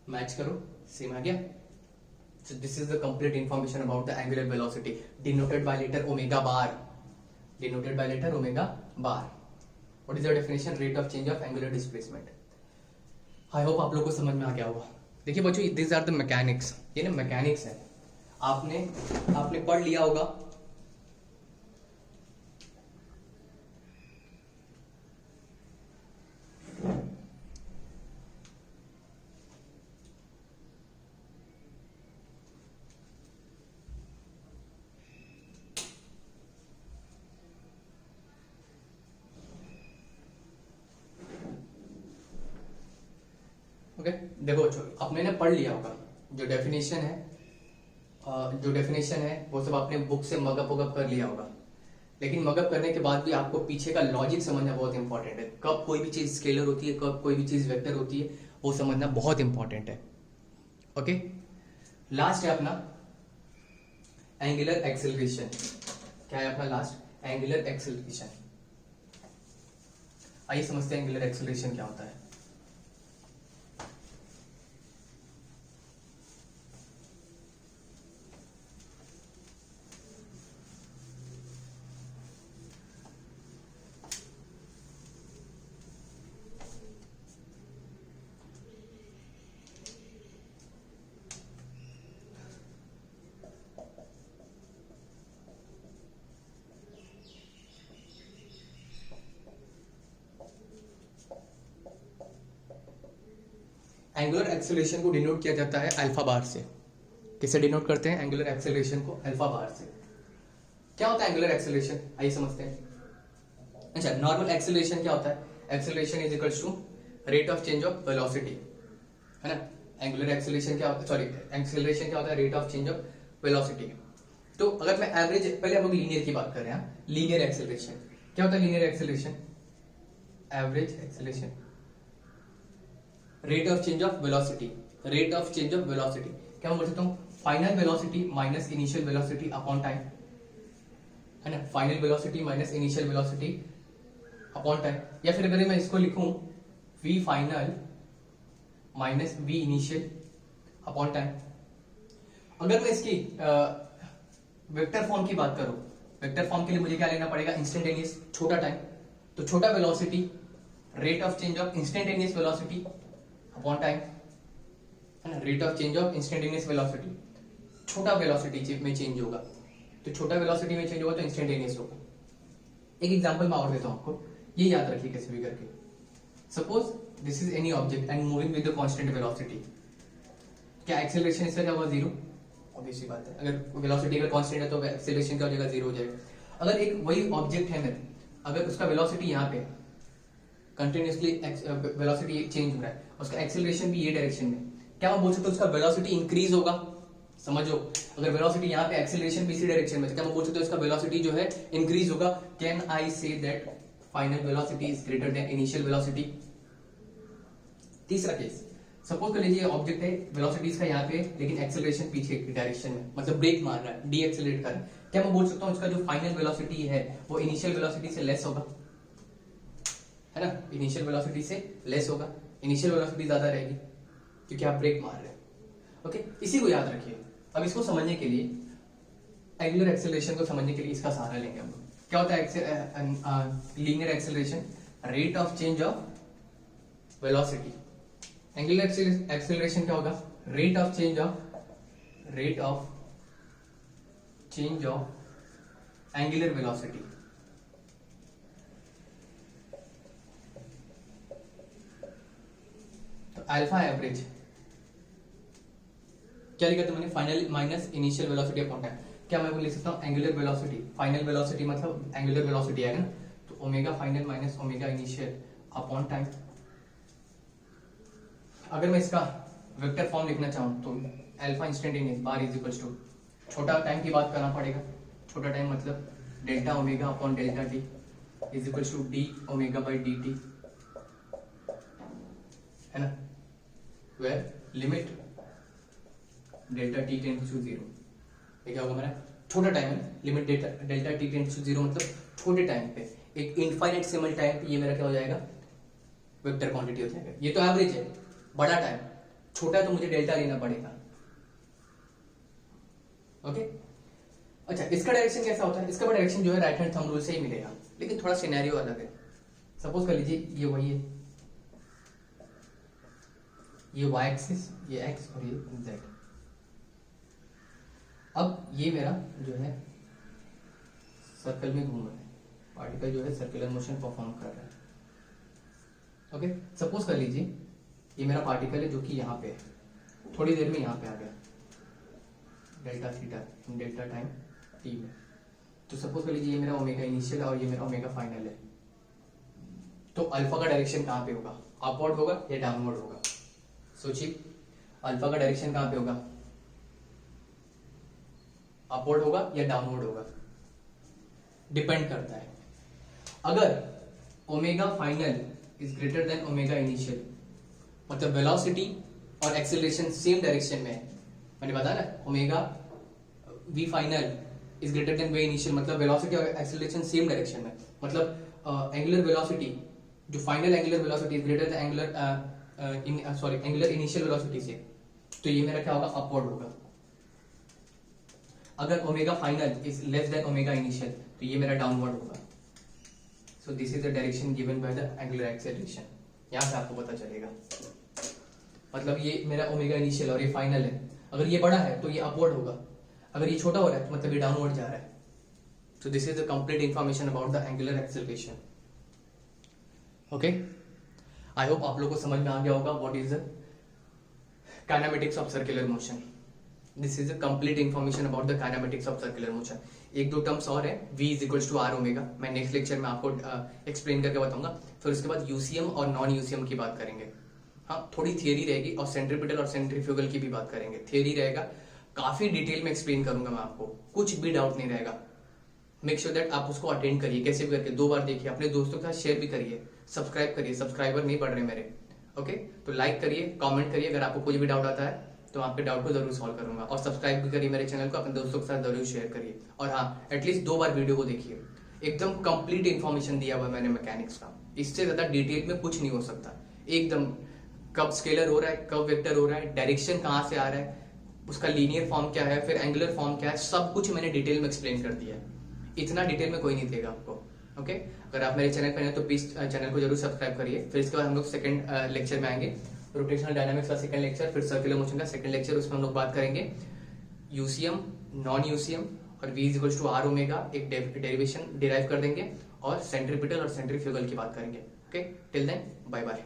मैच करो, सेम आ गया। So this is the complete information about the angular velocity denoted by letter omega bar. Denoted by letter omega bar. What is the definition? Rate of change of angular displacement. I hope आप लोग को समझ में आ गया होगा। देखिए बच्चों, these are the mechanics. ये ना मैकेनिक्स है, आपने पढ़ लिया होगा। ओके देखो बच्चों, आपने ना पढ़ लिया होगा जो डेफिनेशन है, वो सब आपने बुक से मगअप वगअप कर लिया होगा। लेकिन मगअप करने के बाद भी आपको पीछे का लॉजिक समझना बहुत इंपॉर्टेंट है। कब कोई भी चीज स्केलर होती है, कब कोई भी चीज वेक्टर होती है, वो समझना बहुत इंपॉर्टेंट है। ओके, लास्ट है अपना एंगुलर एक्सेलरेशन। क्या है अपना लास्ट, एंगुलर एक्सेलरेशन। आइए समझते हैं एंगुलर एक्सेलरेशन क्या होता है। एंगुलर एक्सेलरेशन को डिनोट किया जाता है अल्फा बार से। किससे डिनोट करते हैं एंगुलर एक्सेलरेशन को? अल्फा बार से। क्या होता है एंगुलर एक्सेलरेशन, आइए समझते हैं। अच्छा, नॉर्मल एक्सेलरेशन क्या होता है? Acceleration is equals to rate of change of velocity, है ना। एंगुलर एक्सेलरेशन क्या होता है, सॉरी एक्सेलरेशन क्या होता है? Rate of change of velocity. तो अगर मैं एवरेज, पहले हम लोग लीनियर की बात कर रहे हैं। लीनियर एक्सेलरेशन क्या होता है? Linear acceleration average acceleration, rate of change of velocity. Rate of change of velocity क्या मैं बोल सकता हूँ? Final velocity minus initial velocity upon time, है ना। Final velocity minus initial velocity upon time. या फिर अगर मैं इसको लिखूं v final minus v initial upon time. अगर मैं इसकी वेक्टर फॉर्म की बात करूं, वेक्टर फॉर्म के लिए मुझे क्या लेना पड़ेगा? इंस्टेंटेनियस, छोटा टाइम। तो छोटा velocity, rate of change of instantaneous velocity upon time, है ना। Rate of change of instantaneous velocity, छोटा वेलोसिटी में चेंज होगा, तो छोटा वेलोसिटी में चेंज होगा तो इंस्टेंटेनियस होगा। एक एग्जांपल मैं और देता हूं आपको, ये याद रखिए कैसे भी करके। Suppose this is any object and moving with the constant velocity. क्या एक्सेलरेशन इसका क्या होगा? जीरो। ऑब्वियस सी बात है, अगर वेलोसिटी अगर कांस्टेंट है तो एक्सेलरेशन क्या हो जाएगा? जीरो हो जाएगा। अगर एक वही ऑब्जेक्ट है मेरे, अगर उसका वेलोसिटी यहाँ पे कंटिन्यूअसली वेलोसिटी चेंज हो रहा है, उसका एक्सेलरेशन भी ये डायरेक्शन में, क्या मैं बोल सकता हूँ उसका वेलोसिटी इंक्रीज होगा? समझो, अगर वेलोसिटी यहाँ पे एक्सेलरेशन भी इसी डायरेक्शन में, तो क्या मैं बोल सकता हूँ इसका वेलोसिटी जो है इंक्रीज होगा? Can I say that final velocity is greater then initial velocity? तीसरा केस, सपोज कर लीजिए ऑब्जेक्ट है, वेलोसिटी इसका यहाँ पे, लेकिन एक्सेलरेशन पीछे की डायरेक्शन में, मतलब ब्रेक मार रहा है, डी एक्सेलरेट कर रहा है। क्या मैं बोल सकता हूँ इसका जो फाइनल वेलोसिटी है वो इनिशियल वेलोसिटी से लेस होगा, है ना। इनिशियल वेलोसिटी से लेस होगा, इनिशियल वेलोसिटी ज्यादा रहेगी क्योंकि आप ब्रेक मार रहे हैं। ओके, इसी को याद रखिए। अब इसको समझने के लिए, एंगुलर एक्सेलरेशन को समझने के लिए इसका सहारा लेंगे हम लोग। क्या होता है linear acceleration? Rate of change of velocity. Angular acceleration क्या होगा? Rate of change of angular velocity. तो अल्फा एवरेज क्या लिखा था मैंने? Final minus initial velocity upon time. क्या मैं लिख सकता हूँ एंगुलर वेलोसिटी? फाइनल वेलोसिटी मतलब एंगुलर वेलोसिटी आएगा ना, तो omega final minus omega initial upon time. अगर मैं इसका वेक्टर फॉर्म लिखना चाहूँ तो alpha instantaneous bar is equals to, छोटा टाइम की बात करना पड़ेगा, छोटा टाइम मतलब delta omega upon delta T is equals to D omega by D T, है ना, where limit delta T tends to zero. ये क्या होगा मेरा? छोटा टाइम है, limit delta T tends to zero मतलब छोटे टाइम पे, एक इनफाइनाइटेसिमल टाइम पे ये मेरा क्या हो जाएगा? वेक्टर क्वांटिटी हो जाएगा। ये तो एवरेज है, बड़ा टाइम, छोटा तो मुझे डेल्टा लेना पड़ेगा। ओके, अच्छा इसका डायरेक्शन कैसा होता है? इसका डायरेक्शन जो है राइट हैंड थंब रूल से ही मिलेगा, लेकिन थोड़ा सिनेरियो अलग है। सपोज कर लीजिए ये वही है, ये y एक्सिस, ये x और ये z। अब ये मेरा जो है सर्कल में घूम रहा है, पार्टिकल जो है सर्कुलर मोशन परफॉर्म कर रहा है। ओके, सपोज कर लीजिए ये मेरा पार्टिकल है जो कि यहाँ पे है, थोड़ी देर में यहाँ पे आ गया delta theta in delta time t में। तो सपोज कर लीजिए ये मेरा ओमेगा इनिशियल है और ये मेरा ओमेगा फाइनल है। तो अल्फा का डायरेक्शन कहाँ पे होगा? अपवर्ड होगा या डाउनवर्ड होगा? सोचिए, अल्फा का डायरेक्शन कहाँ पे होगा? अपवर्ड होगा या डाउनवर्ड होगा? डिपेंड करता है। अगर omega final is greater than omega initial, मतलब वेलोसिटी और एक्सेलरेशन सेम डायरेक्शन में है, मैंने बताया ना, omega V final is greater than V initial, मतलब वेलोसिटी और एक्सेलरेशन सेम डायरेक्शन में, मतलब एंगुलर वेलोसिटी जो final angular velocity is greater than angular initial velocity से, तो ये मेरा क्या होगा? अपवर्ड होगा। अगर omega final is less than omega initial, तो ये मेरा डाउनवर्ड होगा। सो this is the direction given by the angular acceleration. यहां से आपको पता चलेगा, मतलब ये मेरा ओमेगा इनिशियल और ये फाइनल है, अगर ये बड़ा है तो ये अपवर्ड होगा, अगर ये छोटा हो रहा है तो मतलब ये डाउनवर्ड जा रहा है। So this is the complete information about the angular acceleration. Okay, I hope आप लोगों को समझ में आ गया होगा what is the kinematics of circular motion. This is a complete information about the kinematics of circular motion. एक दो टर्म्स और है, v is equals to R omega, मैं नेक्स्ट लेक्चर में आपको एक्सप्लेन करके बताऊंगा। फिर उसके बाद यूसीएम और नॉन यूसीएम की बात करेंगे। हाँ, थोड़ी थियरी रहेगी और सेंट्रीपिटल और सेंट्रीफ्यूगल की भी बात करेंगे। थियरी रहेगा, काफी डिटेल में एक्सप्लेन करूंगा मैं आपको, कुछ भी डाउट नहीं रहेगा। मेक श्योर दैट आप उसको अटेंड करिए, कैसे भी करके 2 बार देखिए, अपने दोस्तों के साथ शेयर भी करिए, सब्सक्राइब करिए, सब्सक्राइबर नहीं बढ़ रहे मेरे। ओके, तो लाइक करिए, कमेंट करिए, अगर आपको कोई भी डाउट आता है तो आपके डाउट को जरूर सॉल्व करूंगा। और सब्सक्राइब भी करिए मेरे चैनल को, अपने दोस्तों के साथ जरूर शेयर करिए। और हाँ, एटलीस्ट 2 बार वीडियो को देखिए, एकदम कंप्लीट इन्फॉर्मेशन दिया हुआ है मैंने मैकेनिक्स का, इससे ज्यादा डिटेल में कुछ नहीं हो सकता। एकदम कब स्केलर हो रहा है, कब वेक्टर हो रहा है, डायरेक्शन कहाँ से आ रहा है, उसका लीनियर फॉर्म क्या है, फिर एंगुलर फॉर्म क्या है, सब कुछ मैंने डिटेल में एक्सप्लेन कर दिया है। इतना डिटेल में कोई नहीं देगा आपको। ओके, अगर आप मेरे चैनल पर हैं तो प्लीज चैनल को जरूर सब्सक्राइब करिए। फिर इसके बाद हम लोग सेकंड लेक्चर में आएंगे, रोटेशनल डायनामिक्स का सेकंड लेक्चर, फिर सर्कुलर मोशन का सेकंड लेक्चर। उसमें हम लोग बात करेंगे यूसीएम, नॉन यूसीएम और v is equals to R omega, एक डेरिवेशन डिराइव कर देंगे और सेंट्रीपिटल और सेंट्रीफ्यूगल की बात करेंगे। Okay, till then bye bye.